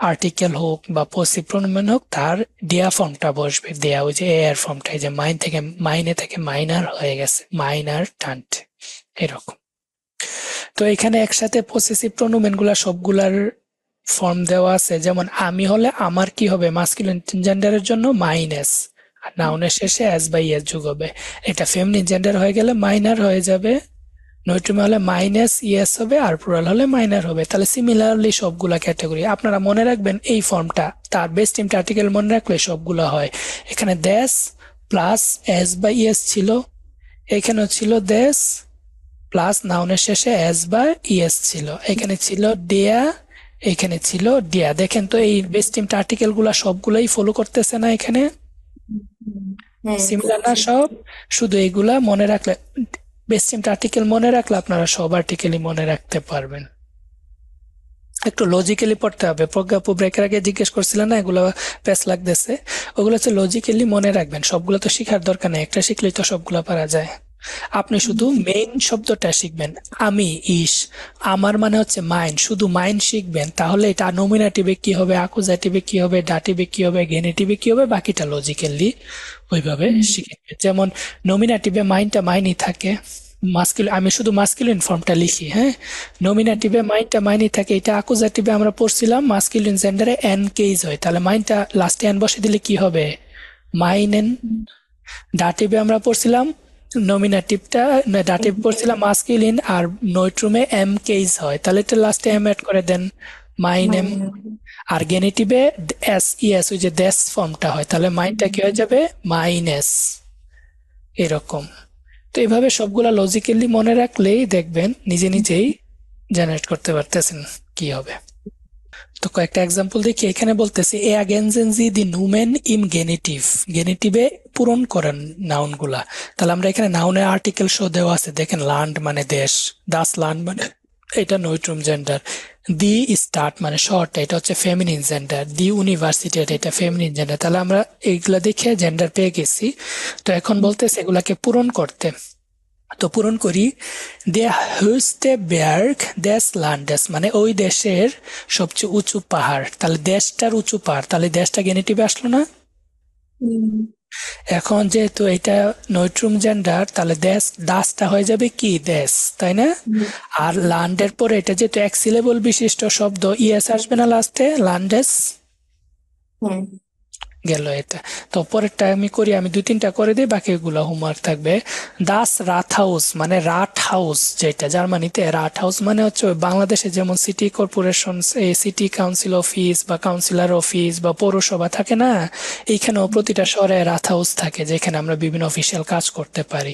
আর্টিকেল হোক বা পসিভ প্রোনাউন হোক তার দেয়া ফর্মটা বসবে, দেয়া ওই যে এর ফর্মটা, এই যে মাইন থেকে মাইনে থেকে মাইনার হয়ে গেছে, মাইনার টানটে এরকম। তো এখানে একসাথে পসেসিভ প্রোনাউন গুলা সবগুলার ফর্ম দেওয়া আছে। যেমন আমি হলে আমার কি হবে, মাস্কুলিন জেন্ডারের জন্য মাইনাস, আর নাউনের শেষে এস বাই এস যোগ হবে। এটা ফেমিনিন জেন্ডার হয়ে গেলে মাইনার হয়ে যাবে, নৈট্রিমে হলে মাইনাস ইএস হবে, আর প্লুরাল হলে মাইনার হবে। তাহলে সিমিলারলি সবগুলা ক্যাটাগরি আপনারা মনে রাখবেন, এই ফর্মটা তার বেস্ট টিম আর্টিকেল মনে রাখলে সবগুলা হয়। এখানে দেশ প্লাস এস বাই ইএস ছিল, এখানেও ছিল দেশ প্লাস নাউনের শেষে এস বা ইএস ছিল, এখানে ছিল ডেয়া, এখানে ছিল ডিয়া। দেখেন তো এই বেস্ট টিম আর্টিকেল গুলা সবগুলাই ফলো করতেছে না, এখানে হ্যাঁ, সিমিলার না সব। শুধু এগুলা মনে রাখলে, বেস্ট টিম আর্টিকেল মনে রাখলে আপনারা সব আর্টিকেলই মনে রাখতে পারবেন। একটু লজিক্যালি পড়তে হবে। প্রজ্ঞাপু ব্রেকের আগে জিজ্ঞেস করছিলেন না এগুলো প্যাচ লাগতেছে, ওগুলো হচ্ছে লজিক্যালি মনে রাখবেন। সবগুলো তো শিখার দরকার নেই, একটা শিখলেই তো সবগুলো পারা যায়। আপনি শুধু মেইন শব্দটা শিখবেন, আমি ইস, আমার মানে হচ্ছে মাইন, শুধু মাইন শিখবেন। তাহলে এটা নমিনেটিভে কি হবে, আকুজাটিভে কি হবে, ডাটিভে কি হবে, গেনেটিভে কি হবে, বাকিটা লজিক্যালি ওইভাবে শিখবেন। যেমন নমিনেটিভে মাইনটা মাইনই থাকে, মাস্কুলিন, আমি শুধু মাস্কুলিন ফর্মটা লিখি, হ্যাঁ, নমিনেটিভে মাইনটা মাইনই থাকে। এটা আকুজাটিভে আমরা পড়ছিলাম মাস্কুলিন জেন্ডারে এন কেজ হয়, তাহলে মাইনটা লাস্টে এন বসে দিলে কি হবে, মাইন এন। ডাটিভে আমরা পড়ছিলাম নমিনেটিভটা, ডাটিভ পড়ছিলাম মাস্কুলিন, আর নৈট্রুমে এম কেজ হয়, তাহলে এটা লাস্টে এম অ্যাড করে দেন, মাইন এম। আর গেনেটিভে এস ইএস ওই যে দেশ ফর্মটা হয়, তাহলে মাইনটা কি হয়ে যাবে, মাইনেস, এরকম। তো এইভাবে সবগুলা লজিক্যালি মনে রাখলেই দেখবেন নিজে নিজেই জেনারেট করতে পারতেছেন কি হবে। তো কয়েকটা এক্সাম্পল দেখি। এখানে বলতেছে এ আগেনজেন জি দি নুমেন ইম গেনিটিভ, গেনিটিভে পূরণ করেন নাউন গুলা। তাহলে আমরা এখানে নাউনের আর্টিকেল শো দেওয়া আছে, দেখেন লান্ড মানে দেশ, দাস লান্ড মানে এটা নৈট্রুম জেন্ডার, দি স্টার্ট মানে শর্ট এটা হচ্ছে ফেমিনিন জেন্ডার, দি ইউনিভার্সিটি এটা ফেমিনিন জেন্ডার। তাহলে আমরা এইগুলা দেখে জেন্ডার পেয়ে গেছি। তো এখন বলতেছে এগুলাকে পূরণ করতে, তো পূরণ করি। দে höchste Berg des Landes মানে ওই দেশের সবচেয়ে উঁচু পাহাড়, তাহলে দেশটার উঁচু পাহাড়, তাহলে দেশটা গেনিটিভে আসলো না। এখন যেহেতু এটা নৈট্রুম জেন্ডার, তাহলে দেশ দাসটা হয়ে যাবে কি দেশ, তাই না? আর লান্ডের পরে এটা যেহেতু এক সিলেবল বিশিষ্ট শব্দ, ইএস আসবে না লাস্টে, লান্ডেস গেল এটা। তো পরেরটা আমি করি, আমি 2-3টা করে দিই, বাকিগুলো হোমওয়ার্ক থাকবে। দাস রাথ হাউস মানে রাট হাউস, যেটা জার্মানিতে রাট হাউস মানে হচ্ছে বাংলাদেশে যেমন city corporation, city council office বা কাউন্সিলর অফিস বা পৌরসভা থাকে না, এইখানেও প্রতিটা শহরে রাথ হাউস থাকে, যেখানে আমরা বিভিন্ন অফিসিয়াল কাজ করতে পারি।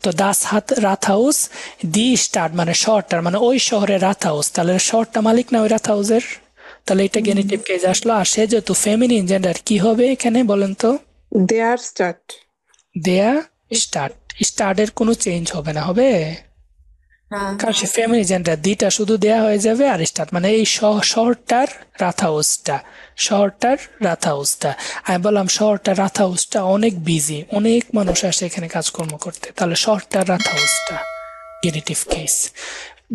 তো দাস রাথ হাউস, দি স্টার্ট মানে শহরটার, মানে ওই শহরে রাথ হাউস, তাহলে শহরটা মালিক না ওই রাথ হাউসের, তাহলে এটা গেনিটিভ কেস আসলো। আর সে যেহেতু ফেমিনিন জেন্ডার, কি হবে এখানে বলেন তো? দেয়ার স্টার্ট। দেয়া স্টার্ট। স্টার্টের কোনো চেঞ্জ হবে না, হবে? কারণ সে ফেমিনিন জেন্ডার, দিটা শুধু দেয়া হয়ে যাবে আর স্টার্ট মানে এই শহরটার রাথাউসটা, শহরটার রাথাউসটা। আমি বললাম শহরটার রাথাউসটা অনেক বিজি, অনেক মানুষ আসে এখানে কাজকর্ম করতে, তাহলে শহরটার রাথাউসটা গেনিটিভ কেস।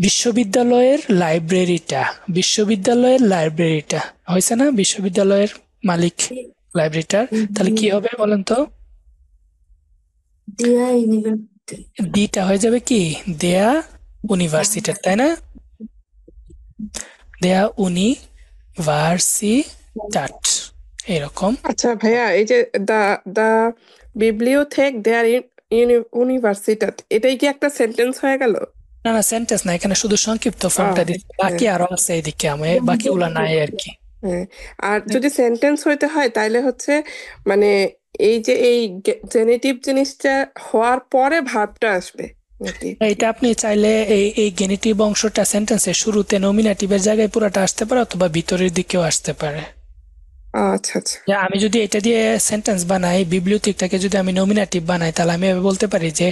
বিশ্ববিদ্যালয়ের লাইব্রেরিটা, বিশ্ববিদ্যালয়ের লাইব্রেরিটা হয়েছে না, বিশ্ববিদ্যালয়ের মালিক লাইব্রেরিটার, তাহলে কি হবে বলেন তো? দেয়া ইউনিভার্সিটি। দিটা হয়ে যাবে কি দেয়া ইউনিভার্সিটির, তাই না? দেয়া ইউনিভার্সিটাট, এরকম। আচ্ছা ভাইয়া, এই যে দা দা বিবলিওথেক দেয়ার ইউনিভার্সিটাত, এটাই কি একটা সেন্টেন্স হয়ে গেল? না না, সেন্টেন্স না, এখানে শুধু সংক্ষিপ্ত ফর্মটা দিচ্ছি, বাকি হ্যাঁ আরো আছে এদিকে, আমি বাকিগুলা নাই আর কি। হ্যাঁ। আর যদি সেন্টেন্স হইতে হয় তাইলে হচ্ছে মানে এই যে এই জেনেটিভ জিনিসটা হওয়ার পরে ভার্বটা আসবে নাকি? এটা আপনি চাইলে এই এই গেনিটিভ অংশটা সেন্টেন্সের শুরুতে নমিনেটিভের জায়গায় পুরাটা আসতে পারে, অথবা ভিতরের দিকেও আসতে পারে। আচ্ছা আচ্ছা। যে আমি যদি এটা দিয়ে সেন্টেন্স বানাই, বিবলিওথেকটাকে যদি আমি নমিনেটিভ বানাই, তাহলে আমি এভাবে বলতে পারি যে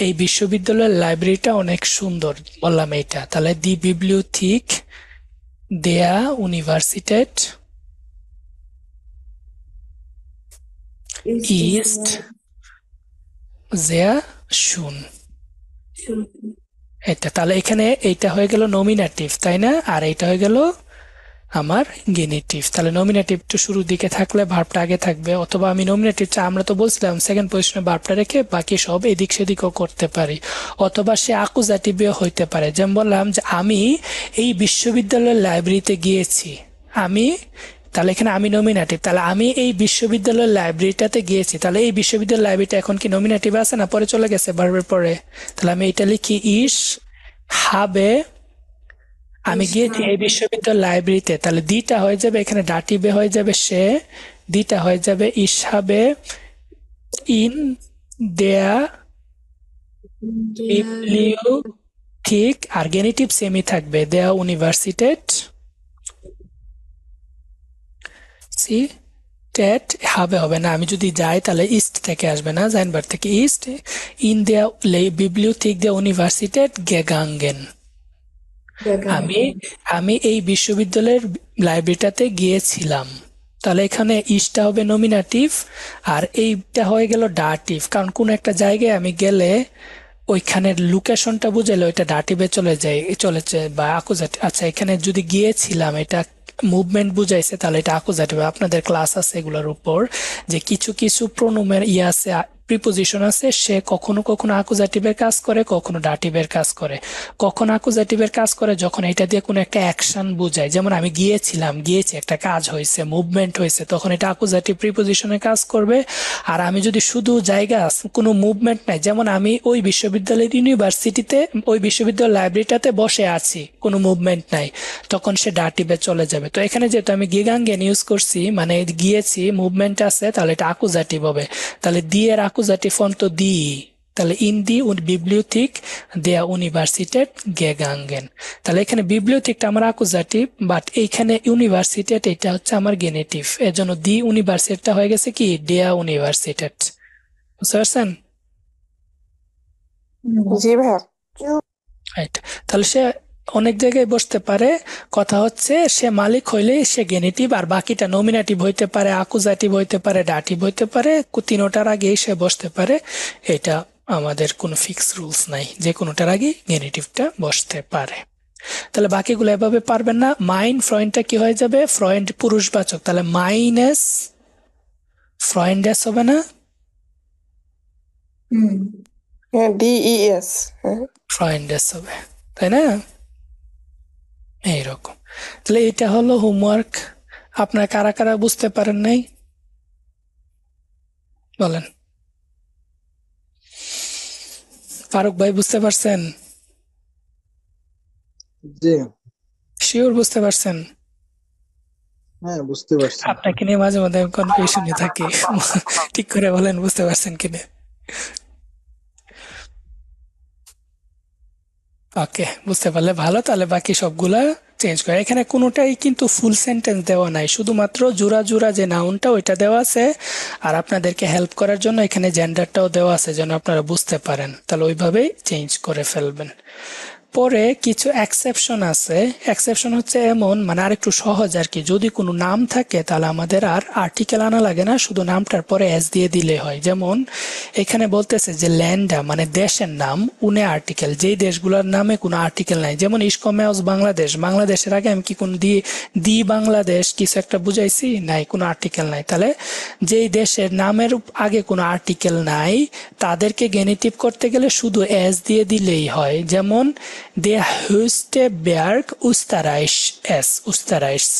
এই বিশ্ববিদ্যালয়ের লাইব্রেরিটা অনেক সুন্দর, বললাম এইটা, তাহলে দি বিবলিওথেক দেয়া ইউনিভার্সিটেট ইস্ট sehr schön। এটা তাহলে এখানে এইটা হয়ে গেল নমিনেটিভ, তাই না? আর এইটা হয়ে গেল আমার গেনিটিভ। তাহলে নমিনেটিভ তো শুরুর দিকে থাকলে ভার্বটা আগে থাকবে, অথবা আমি নমিনেটিভটা, আমরা তো বলছিলাম সেকেন্ড পজিশনে ভার্বটা রেখে বাকি সব এদিক সেদিকও করতে পারি, অথবা সে আকুজাটিভও হইতে পারে। যেমন বললাম যে আমি এই বিশ্ববিদ্যালয়ের লাইব্রেরিতে গিয়েছি, আমি, তাহলে এখানে আমি নমিনেটিভ, তাহলে আমি এই বিশ্ববিদ্যালয়ের লাইব্রেরিটাতে গিয়েছি, তাহলে এই বিশ্ববিদ্যালয়ের লাইব্রেরিটা এখন কি নমিনেটিভ আছে না পরে চলে গেছে ভার্বের পরে? তাহলে আমি এটা লিখি ইস হাবে, আমি গিয়েছি এই বিশ্ববিদ্যালয় লাইব্রেরিতে, তাহলে দিটা হয়ে যাবে এখানে ডাটিবে হয়ে যাবে সে, দিটা হয়ে যাবে ইসহাবে ইন দেয়া বিবলিওথেক, আর গেনিটিভ সেমই থাকবে দেয়া ইউনিভার্সিটেট সি টেট, হবে হবে না, আমি যদি যাই তাহলে ইস্ট থেকে আসবে না, জাইনবার থেকে ইস্ট, ইন দেয়া বিবলিওথেক দেয়া ইউনিভার্সিটেট গেগাঙ্গেন। আমি আমি এই বিশ্ববিদ্যালয়ের লাইব্রেরিটাতে গিয়েছিলাম, তাহলে এখানে ইসটা হবে নমিনেটিভ, আর এইটা হয়ে গেল ডাটিভ, কারণ কোন একটা জায়গায় আমি গেলে ওইখানের লোকেশনটা বুঝাইলে ওইটা ডাটিভে চলে যায় বা আকুজাটিভ। আচ্ছা, এখানে যদি গিয়েছিলাম এটা মুভমেন্ট বুঝাইছে, তাহলে এটা আকুজাটিভ। আপনাদের ক্লাস আছে এগুলোর উপর, যে কিছু কিছু প্রোনোমের আছে, প্রিপোজিশন আছে, সে কখনো কখনো আকুজাটিভের কাজ করে, কখনো ডাটিভের কাজ করে। কখন আকুজাটিভের কাজ করে? যখন এটা দিয়ে কোনো একটা অ্যাকশন বোঝায়, যেমন আমি গিয়েছিলাম, গিয়েছি, একটা কাজ হয়েছে, মুভমেন্ট হয়েছে, তখন এটা আকুজাটিভ প্রিপোজিশনে কাজ করবে। আর আমি যদি শুধু জায়গা কোনো মুভমেন্ট নাই, যেমন আমি ওই বিশ্ববিদ্যালয়ের ইউনিভার্সিটিতে, ওই বিশ্ববিদ্যালয় লাইব্রেরিটাতে বসে আছি, কোনো মুভমেন্ট নাই, তখন সে ডাটিভে চলে যাবে। তো এখানে যেহেতু আমি গিগাঙ্গেন ইউজ করছি, মানে গিয়েছি, মুভমেন্ট আছে, তাহলে এটা আকুজাটিভ হবে। তাহলে দি এর আকুজাটিভ ফর্ম তো দি, তাহলে ইন দি বিবলিওথেক দেয়া ইউনিভার্সিটেট গেগাঙ্গেন। তাহলে এখানে বিবলিওথেকটা আমার আকুজাটিভ, বাট এইখানে ইউনিভার্সিটেট এটা হচ্ছে আমার গেনেটিভ, এর জন্য দি ইউনিভার্সিটিটা হয়ে গেছে কি দেয়া ইউনিভার্সিটেট। বুঝতে পারছেন? জি ভাইয়া। রাইট। তাহলে সে অনেক জায়গায় বসতে পারে, কথা হচ্ছে সে মালিক হইলে সে গেনিটিভ, আর বাকিটা নমিনেটিভ হইতে পারে, আকুজাটিভ হইতে পারে, ডাটিভ হইতে পারে, তিনোটার আগেই সে বসতে পারে। এটা আমাদের কোনো ফিক্স রুলস নাই, যে কোনোটার আগে গেনিটিভটা বসতে পারে। তাহলে বাকিগুলো এভাবে পারবেন না। মাইন ফ্রয়েন্ডটা কি হয়ে যাবে? ফ্রয়েন্ড পুরুষবাচক, তাহলে মাইনেস ফ্রয়েন্ডেস হবে না, হ্যাঁ ডিইএস, হ্যাঁ ফ্রয়েন্ডেস হবে, তাই না? এইরকম। তাহলে এটা হলো হোমওয়ার্ক। আপনার কারা কারা বুঝতে পারেন নাই বলেন? ফারুক ভাই বুঝতে পারছেন? জি, শিওর বুঝতে পারছেন? হ্যাঁ বুঝতে পারছি। আপনাকে নিয়ে মাঝে মধ্যে আমি কনফিউশনে থাকি, ঠিক করে বলেন বুঝতে পারছেন কিনা। ওকে, বুঝতে পারলে ভালো। তাহলে বাকি সবগুলা চেঞ্জ করে। এখানে কোনোটাই কিন্তু ফুল সেন্টেন্স দেওয়া নাই, শুধুমাত্র জোড়া জোড়া যে নাউনটা ওইটা দেওয়া আছে। আর আপনাদেরকে হেল্প করার জন্য এখানে জেন্ডারটাও দেওয়া আছে যেন আপনারা বুঝতে পারেন, তাহলে ওইভাবেই চেঞ্জ করে ফেলবেন। পরে কিছু এক্সেপশন আছে। এক্সেপশন হচ্ছে এমন, মানে আর একটু সহজ আর কি, যদি কোনো নাম থাকে তাহলে আমাদের আর আর্টিকেল আনা লাগে না, শুধু নামটার পরে এস দিয়ে দিলে হয়। যেমন এখানে বলতেছে যে ল্যান্ডা মানে দেশের নাম, উনে আর্টিকেল, যেই দেশগুলোর নামে কোনো আর্টিকেল নাই। যেমন ইসকমেওস বাংলাদেশ, বাংলাদেশের আগে আমি কি কোন দি বাংলাদেশ কিছু একটা বুঝাইছি? নাই, কোনো আর্টিকেল নাই। তাহলে যেই দেশের নামের আগে কোনো আর্টিকেল নাই তাদেরকে গেনিটিভ করতে গেলে শুধু এস দিয়ে দিলেই হয়। যেমন der höchste Berg Österreich es, Österreichs।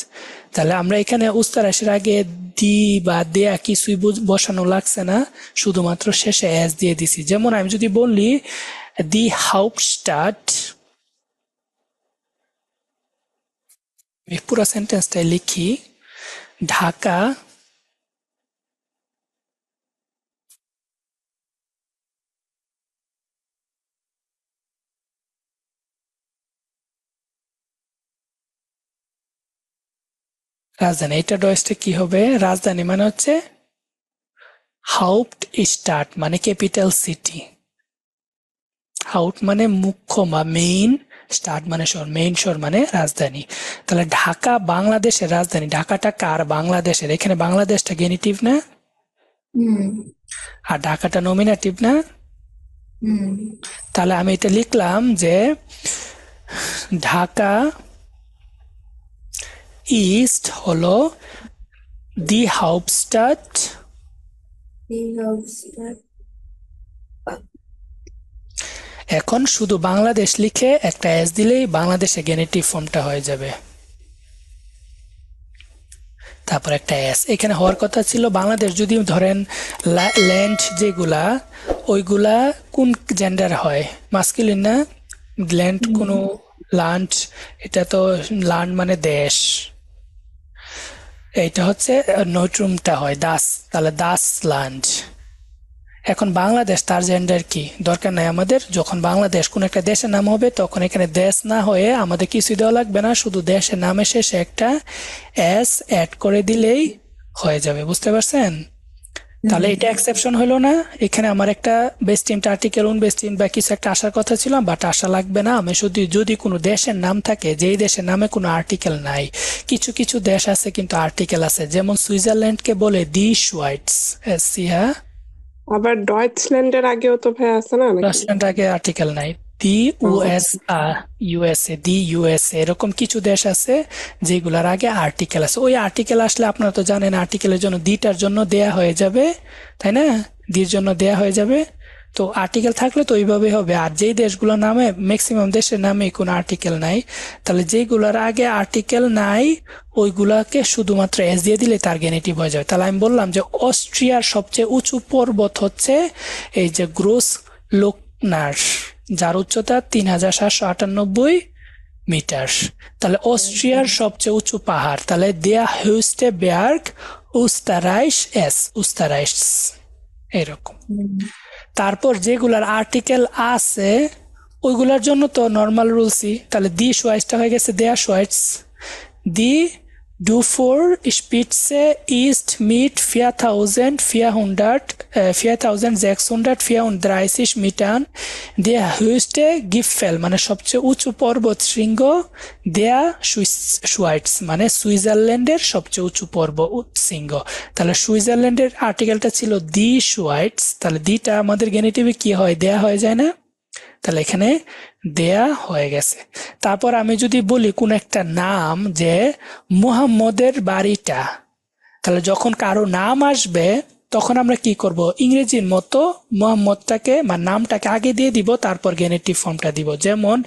তাহলে আমরা এখানে উস্তারাইশের আগে দি বা দেয়া কিছুই বসানো লাগছে না, শুধুমাত্র শেষে এস দিয়ে দিছি। যেমন আমি যদি বলি দি হাউপস্টাড, পুরো সেন্টেন্সটাই লিখি, ঢাকা রাজধানী। এটা ডয়েসটা কি হবে? রাজধানী মানে হচ্ছে হাউপ্ট স্টার্ট মানে ক্যাপিটাল সিটি, হাউট মানে মুখ্য বা মেইন, স্টার্ট মানে শহর, মেইন শহর মানে রাজধানী। তাহলে ঢাকা বাংলাদেশের রাজধানী। ঢাকাটা কার? বাংলাদেশের। এখানে বাংলাদেশটা গেনিটিভ না, আর ঢাকাটা নমিনেটিভ না। তাহলে আমি এটা লিখলাম যে ঢাকা ইস্ট হলো দি হাউপস্টাড। এখন শুধু বাংলাদেশ লিখে একটা এস দিলেই বাংলাদেশে গেনিটিভ ফর্মটা হয়ে যাবে। তারপর একটা এস এখানে হওয়ার কথা ছিল বাংলাদেশ। যদি ধরেন ল্যান্ড যেগুলা, ওইগুলা কোন জেন্ডার হয়? মাস্কুলিন না? ল্যান্ড কোনো ল্যান্ড, এটা তো ল্যান্ড মানে দেশ, এইটা হচ্ছে নৈট্রুমটা হয় দাস, তাহলে দাস ল্যান্ড। এখন বাংলাদেশ, তার জেন্ডার কি? দরকার নাই আমাদের। যখন বাংলাদেশ কোন একটা দেশের নাম হবে তখন এখানে দেশ না হয়ে আমাদের কিছু দেওয়া লাগবে না, শুধু দেশের নামের শেষে একটা এস অ্যাড করে দিলেই হয়ে যাবে। বুঝতে পারছেন? তাহলে এটা এক্সেপশন হলো না। এখানে আমার একটা বেস্টিমড আর্টিকেল উন বেস্টিমড বা কিছু একটা আসার কথা ছিল, বাট আসা লাগবে না। আমি শুধু যদি কোনো দেশের নাম থাকে যেই দেশের নামে কোনো আর্টিকেল নাই, কিছু কিছু দেশ আছে কিন্তু আর্টিকেল আছে, যেমন সুইজারল্যান্ডকে বলে দি সুইটস, হ্যাঁ। আবার ডয়েচল্যান্ডের আগেও তো ভাই আছে না নাকি? ডয়েচল্যান্ড আগে আর্টিকেল নাই। দি ইউএসএ, দি ইউএসএ, এরকম কিছু দেশ আছে যেগুলার আগে আর্টিকেল আছে। ওই আর্টিকেল আসলে আপনারা তো জানেন আর্টিকেলের জন্য দিটার জন্য দেয়া হয়ে যাবে, তাই না? দির জন্য দেয়া হয়ে যাবে। তো আর্টিকেল থাকলে তো ওইভাবে হবে। আর যেই দেশগুলোর নামে, ম্যাক্সিমাম দেশের নামে কোনো আর্টিকেল নাই, তাহলে যেগুলোর আগে আর্টিকেল নাই ওইগুলাকে শুধুমাত্র এস দিয়ে দিলে তার গেনিটিভ হয়ে যাবে। তাহলে আমি বললাম যে অস্ট্রিয়ার সবচেয়ে উঁচু পর্বত হচ্ছে এই যে গ্রোস লোকনার, যার উচ্চতা 3798 মিটার। তাহলে অস্ট্রিয়ার সবচেয়ে উঁচু পাহাড়, তাহলে দেয়া höchste Berg Österreich es, Österreichs, এরকম। তারপর যেগুলার আর্টিকেল আছে ওইগুলার জন্য তো নর্মাল রুলসই। তাহলে দি সুয়াইসটা হয়ে গেছে দেয়া সুয়াইস। দি ডুফোর স্পিটসে ইস্ট মিট 4634 মিটার, দেয়া হুইস্টে গিফেল মানে সবচেয়ে উঁচু পর্বত শৃঙ্গ, দেয়া সুয়াইটস মানে সুইজারল্যান্ডের সবচেয়ে উঁচু পর্বত শৃঙ্গ। তাহলে সুইজারল্যান্ডের আর্টিকেলটা ছিল দি সুয়াইটস, তাহলে দিটা আমাদের গেনিটিভে কি হয়? দেয়া হয়ে যায় না? তাহলে এখানে দেয়া হয়ে গেছে। তারপর আমি যদি বলি কোন একটা নাম, যে মুহাম্মদের বাড়িটা, তাহলে যখন কারো নাম আসবে তখন আমরা কি করব? ইংরেজির মতো মোহাম্মদটাকে বা নামটাকে আগে দিয়ে দিব, তারপর গেনেটিভ ফর্মটা দিব। যেমন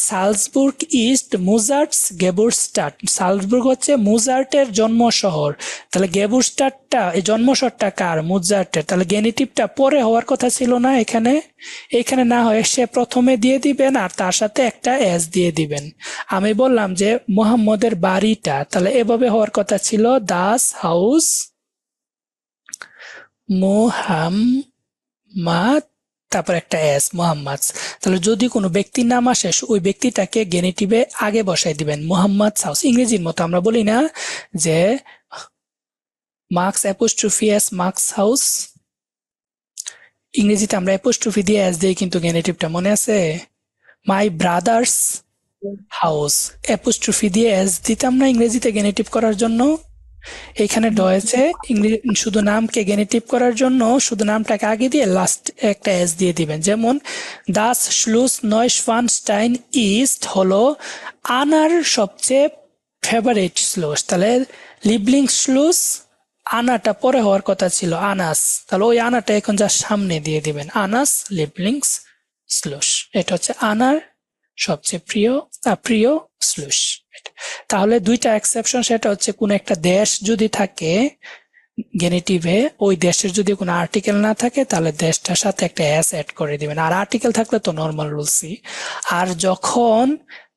সালজবুর্গ ইস্ট মুজার্টস গেবুরস্টাড, সালজবুর্গ হচ্ছে মুজার্টের জন্ম শহর, তাহলে গেবুরস্টাডটা এই জন্ম শহরটা কার? মুজার্টের। তাহলে গেনেটিভটা পরে হওয়ার কথা ছিল না, এখানে না হয়ে সে প্রথমে দিয়ে দিবেন আর তার সাথে একটা এস দিয়ে দিবেন। আমি বললাম যে মুহাম্মদের বাড়িটা, তাহলে এভাবে হওয়ার কথা ছিল দাস হাউস মুহাম্মাদ তারপর একটা এস, মোহাম্মদ। তাহলে যদি কোনো ব্যক্তির নাম আসে ওই ব্যক্তিটাকে গেনিটিভে আগে বসাই দিবেন। মোহাম্মদ হাউস, ইংরেজির মতো আমরা বলি না যে marks apostrophe S, marks house. ইংরেজিতে আমরা অ্যাপোস্ট্রফি দিয়ে এস দিই, কিন্তু গেনিটিভটা মনে আছে? মাই ব্রাদার্স হাউস, অ্যাপোস্ট্রফি দিয়ে এস দিতাম না ইংরেজিতে গেনিটিভ করার জন্য? এখানে ডয়েছে শুধু নামকে গেনিটিভ করার জন্য শুধু নামটাকে আগে দিয়ে লাস্ট একটা এস দিয়ে দিবেন। যেমন দাস শ্লুস নয়শভানস্টাইন ইস্ট হলো আনার সবচেয়ে ফেভারিট শ্লুস। তাহলে লিবলিং শ্লুস, আনাটা পরে হওয়ার কথা ছিল আনাস, তাহলে ওই আনাটা এখন যা সামনে দিয়ে দিবেন, আনাস লিবলিংস শ্লুস। এটা হচ্ছে আনার সবচেয়ে প্রিয় শ্লুস। তাহলে দুইটা এক্সেপশন, সেটা হচ্ছে কোন একটা দেশ যদি থাকে গেনিটিভে, ওই দেশের যদি কোনো আর্টিকেল না থাকে তাহলে দেশটার সাথে একটা এস অ্যাড করে দিবেন, আর আর্টিকেল থাকলে তো নর্মাল রুলসই। আর যখন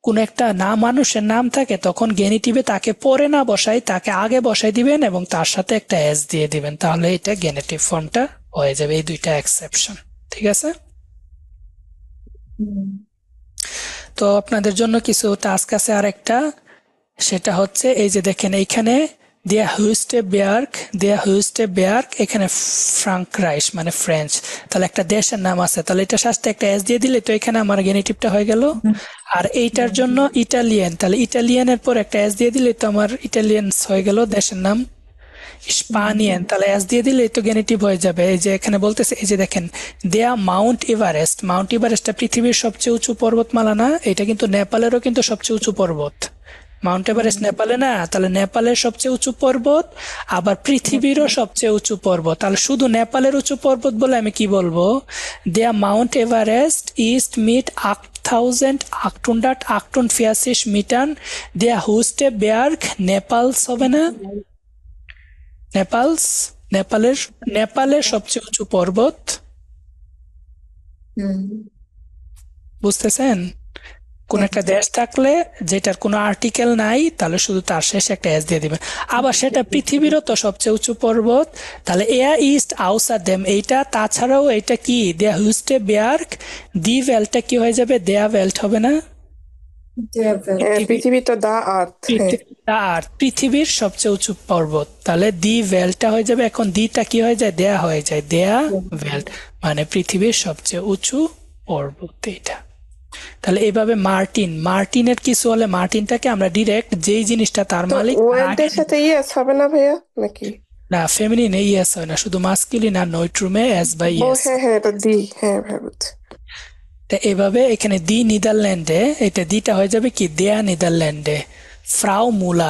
কোন একটা মানুষের নাম থাকে তখন গেনিটিভে তাকে পরে না বসাই, তাকে আগে বসাই দিবেন এবং তার সাথে একটা এস দিয়ে দিবেন, তাহলে এটা গেনেটিভ ফর্মটা হয়ে যাবে। এই দুইটা এক্সেপশন, ঠিক আছে? তো আপনাদের জন্য কিছু টাস্ক আছে আরেকটা, সেটা হচ্ছে এই যে দেখেন এইখানে দেয়া হুইস্টে বেয়ার্ক, এখানে ফ্রাঙ্করাইশ মানে ফ্রেঞ্চ, তাহলে একটা দেশের নাম আছে, তাহলে এটা সাথে একটা এস দিয়ে দিলে তো এখানে আমার গেনিটিভটা হয়ে গেল। আর এইটার জন্য ইটালিয়ান, তাহলে ইটালিয়ানের পর একটা এস দিয়ে দিলে তো আমার ইটালিয়ানস হয়ে গেল দেশের নাম। স্পানিয়ান, তাহলে এস দিয়ে দিলে তো গেনিটিভ হয়ে যাবে। এই যে এখানে বলতেছে, এই যে দেখেন দেয়া মাউন্ট এভারেস্টটা পৃথিবীর সবচেয়ে উঁচু পর্বতমালা না? এটা কিন্তু নেপালেরও কিন্তু সবচেয়ে উঁচু পর্বত। মাউন্ট এভারেস্ট নেপালে না, তাহলে নেপালের সবচেয়ে উঁচু পর্বত, আবার পৃথিবীরও সবচেয়ে উঁচু পর্বত। তাহলে শুধু নেপালের উঁচু পর্বত বলে আমি কি বলবো? দেয়া মাউন্ট এভারেস্ট ইস্ট মিট 8848 মিটার, দেয়া হুস্টে বেয়ার্ক নেপালস হবে না? নেপালের সবচেয়ে উঁচু পর্বত, বুঝতেছেন? কোন একটা দেশ থাকলে যেটার কোনো আর্টিকেল নাই, তাহলে শুধু তার শেষে একটা এস দিয়ে দিবেন। আবার সেটা পৃথিবীরও তো সবচেয়ে উঁচু পর্বত, তাহলে এয়ার ইস্ট আউসার দেম এইটা। তাছাড়াও এটা কি দেয়া হুস্টে বেয়ার্ক, দি ভেলটা কি হয়ে যাবে? দেয়া ভেল্ট হবে না? পৃথিবী তো দা আর্থ, পৃথিবীর সবচেয়ে উঁচু পর্বত, তাহলে দি ভেলটা হয়ে যাবে। এখন দিটা কি হয়ে যায়? দেয়া হয়ে যায়, দেয়া ভেল্ট মানে পৃথিবীর সবচেয়ে উঁচু পর্বত এটা। তাহলে এইভাবে মার্টিনের কিছু হলে মার্টিনটাকে আমরা ডিরেক্ট যেই জিনিসটা তার মালিক ওয়েলটের সাথে ইয়েস হবে না ভাইয়া নাকি? না, ফেমিনিনে ইয়েস হয় না, শুধু মাস্কুলিন আর নৈট্রুমে এস বা ইয়েস। হ্যাঁ এটা দি, হ্যাঁ ভাই বুঝছি। তা এভাবে এখানে দি নিদারল্যান্ডে, এটা দিটা হয়ে যাবে কি দেয়া নিদারল্যান্ডে। ফ্রাউ মুলা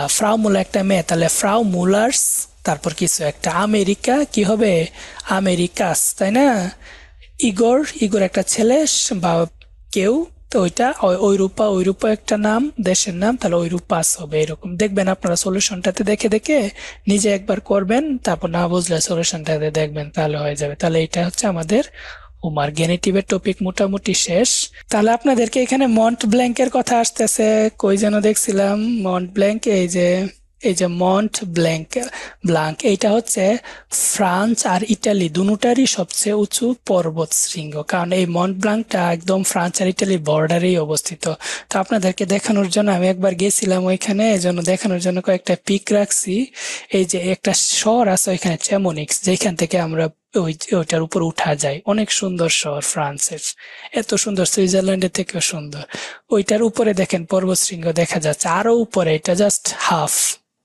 একটা মেয়ে, তাহলে ফ্রাউ মুলার্স, তারপর কিছু একটা। আমেরিকা কি হবে? আমেরিকাস, তাই না? ইগোর একটা ছেলে বা কেউ, তো ওইটা ওইরূপা একটা নাম, দেশের নাম, তাহলে ওইরূপাস হবে। এরকম দেখবেন আপনারা সলিউশনটাতে দেখে নিজে একবার করবেন, তারপর না বুঝলে সলিউশনটাতে দেখবেন, তাহলে হয়ে যাবে। তাহলে এটা হচ্ছে আমাদের হোমার গেনিটিভের টপিক মোটামুটি শেষ। তাহলে আপনাদেরকে এখানে মন্ট ব্ল্যাঙ্কের কথা আসতেছে, কই যেন দেখছিলাম মন্ট ব্ল্যাঙ্ক, এই যে মন্ট ব্লাঙ্ক, এইটা হচ্ছে ফ্রান্স আর ইটালি দুটারই সবচেয়ে উঁচু পর্বত শৃঙ্গ, কারণ এই মন্ট ব্লাঙ্কটা একদম ফ্রান্স আর ইটালির বর্ডারেই অবস্থিত। তো আপনাদেরকে দেখানোর জন্য আমি একবার গেছিলাম ওইখানে, এই জন্য দেখানোর জন্য কয়েকটা পিক রাখছি। এই যে একটা শহর আছে ওইখানে চ্যামনিক্স, যেখান থেকে আমরা ওইটার উপর উঠা যায়, অনেক সুন্দর শহর ফ্রান্সের, এত সুন্দর, সুইজারল্যান্ডের থেকেও সুন্দর। ওইটার উপরে দেখেন পর্বত শৃঙ্গ দেখা যাচ্ছে, আরো উপরে, এটা জাস্ট হাফ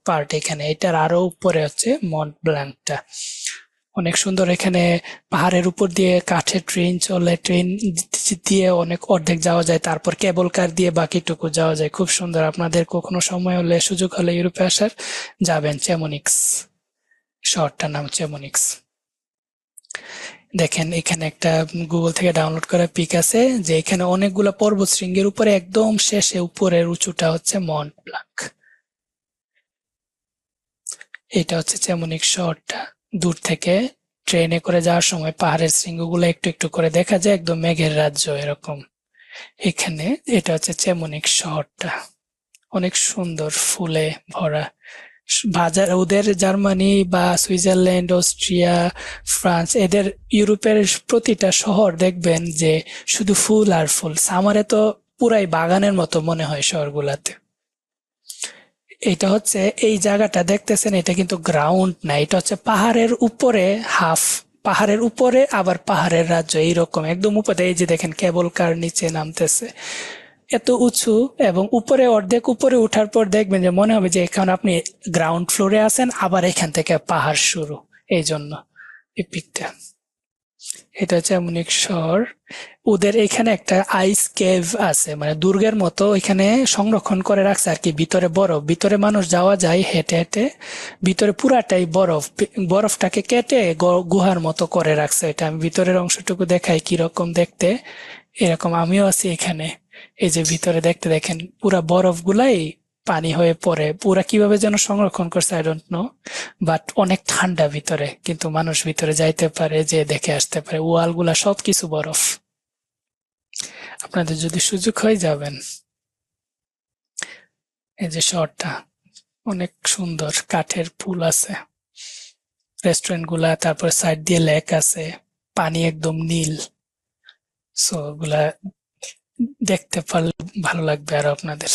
পার্ট, এখানে এটার আরো উপরে হচ্ছে মন্ট ব্ল্যাঙ্কটা, অনেক সুন্দর। এখানে পাহাড়ের উপর দিয়ে কাঠের ট্রেন চলে, ট্রেন দিয়ে অনেক অর্ধেক যাওয়া যায়, তারপর কেবল কার দিয়ে বাকিটুকু যাওয়া যায়, খুব সুন্দর। আপনাদের কখনো সময় হলে সুযোগ হলে ইউরোপে আসার যাবেন, চ্যামনিক্স শহরটার নাম চ্যামনিক্স। দেখেন এখানে একটা গুগল থেকে ডাউনলোড করা পিক আছে, যে এখানে অনেকগুলো পর্বত শৃঙ্গের উপরে একদম শেষে উপরের উঁচুটা হচ্ছে মন্ট ব্লাঙ্ক। এটা হচ্ছে চ্যামনিক্স শহরটা, দূর থেকে ট্রেনে করে যাওয়ার সময় পাহাড়ের শৃঙ্গগুলো একটু একটু করে দেখা যায়, একদম মেঘের রাজ্য এরকম। এখানে এটা হচ্ছে চ্যামনিক্স শহরটা, অনেক সুন্দর, ফুলে ভরা, বাজার ওদের জার্মানি বা সুইজারল্যান্ড, অস্ট্রিয়া, ফ্রান্স, এদের ইউরোপের প্রতিটা শহর দেখবেন যে শুধু ফুল আর ফুল। সামারে তো পুরাই বাগানের মতো মনে হয় শহরগুলাতে। এটা হচ্ছে এই জায়গাটা দেখতেছেন, এটা কিন্তু গ্রাউন্ড না, এটা হচ্ছে পাহাড়ের উপরে হাফ, পাহাড়ের উপরে আবার পাহাড়ের রাজ্য, এইরকম একদম উপরে। এই যে দেখেন কেবল কার নিচে নামতেছে, এত উঁচু, এবং উপরে অর্ধেক উপরে উঠার পর দেখবেন যে মনে হবে যে এখন আপনি গ্রাউন্ড ফ্লোরে আছেন, আবার এখান থেকে পাহাড় শুরু। এই জন্য এই পিকটা। এটা হচ্ছে মুনিক শহর। ওদের এখানে একটা আইস কেভ আছে, মানে দুর্গের মতো এখানে সংরক্ষণ করে রাখছে আর কি। ভিতরে বরফ, ভিতরে মানুষ যাওয়া যায় হেঁটে হেঁটে, ভিতরে পুরাটাই বরফ, বরফটাকে কেটে গুহার মতো করে রাখছে। এটা আমি ভিতরের অংশটুকু দেখাই কিরকম দেখতে। এরকম আমিও আছি এখানে। এই যে ভিতরে দেখতে দেখেন পুরা বরফ গুলাই পানি হয়ে পড়ে, পুরা কিভাবে যেন সংরক্ষণ করছে আই ডোন্ট নো, বাট অনেক ঠান্ডা ভিতরে, কিন্তু মানুষ ভিতরে যাইতে পারে, যে দেখে আসতে পারে। ওয়াল গুলা সবকিছু বরফ। আপনাদের যদি সুযোগ হয়ে যাবেন। এই যে শহরটা অনেক সুন্দর, কাঠের পুল আছে, রেস্টুরেন্ট গুলা, তারপর সাইড দিয়ে লেক আছে, পানি একদম নীল। সো ওগুলা দেখতে পারলে ভালো লাগবে আরো আপনাদের।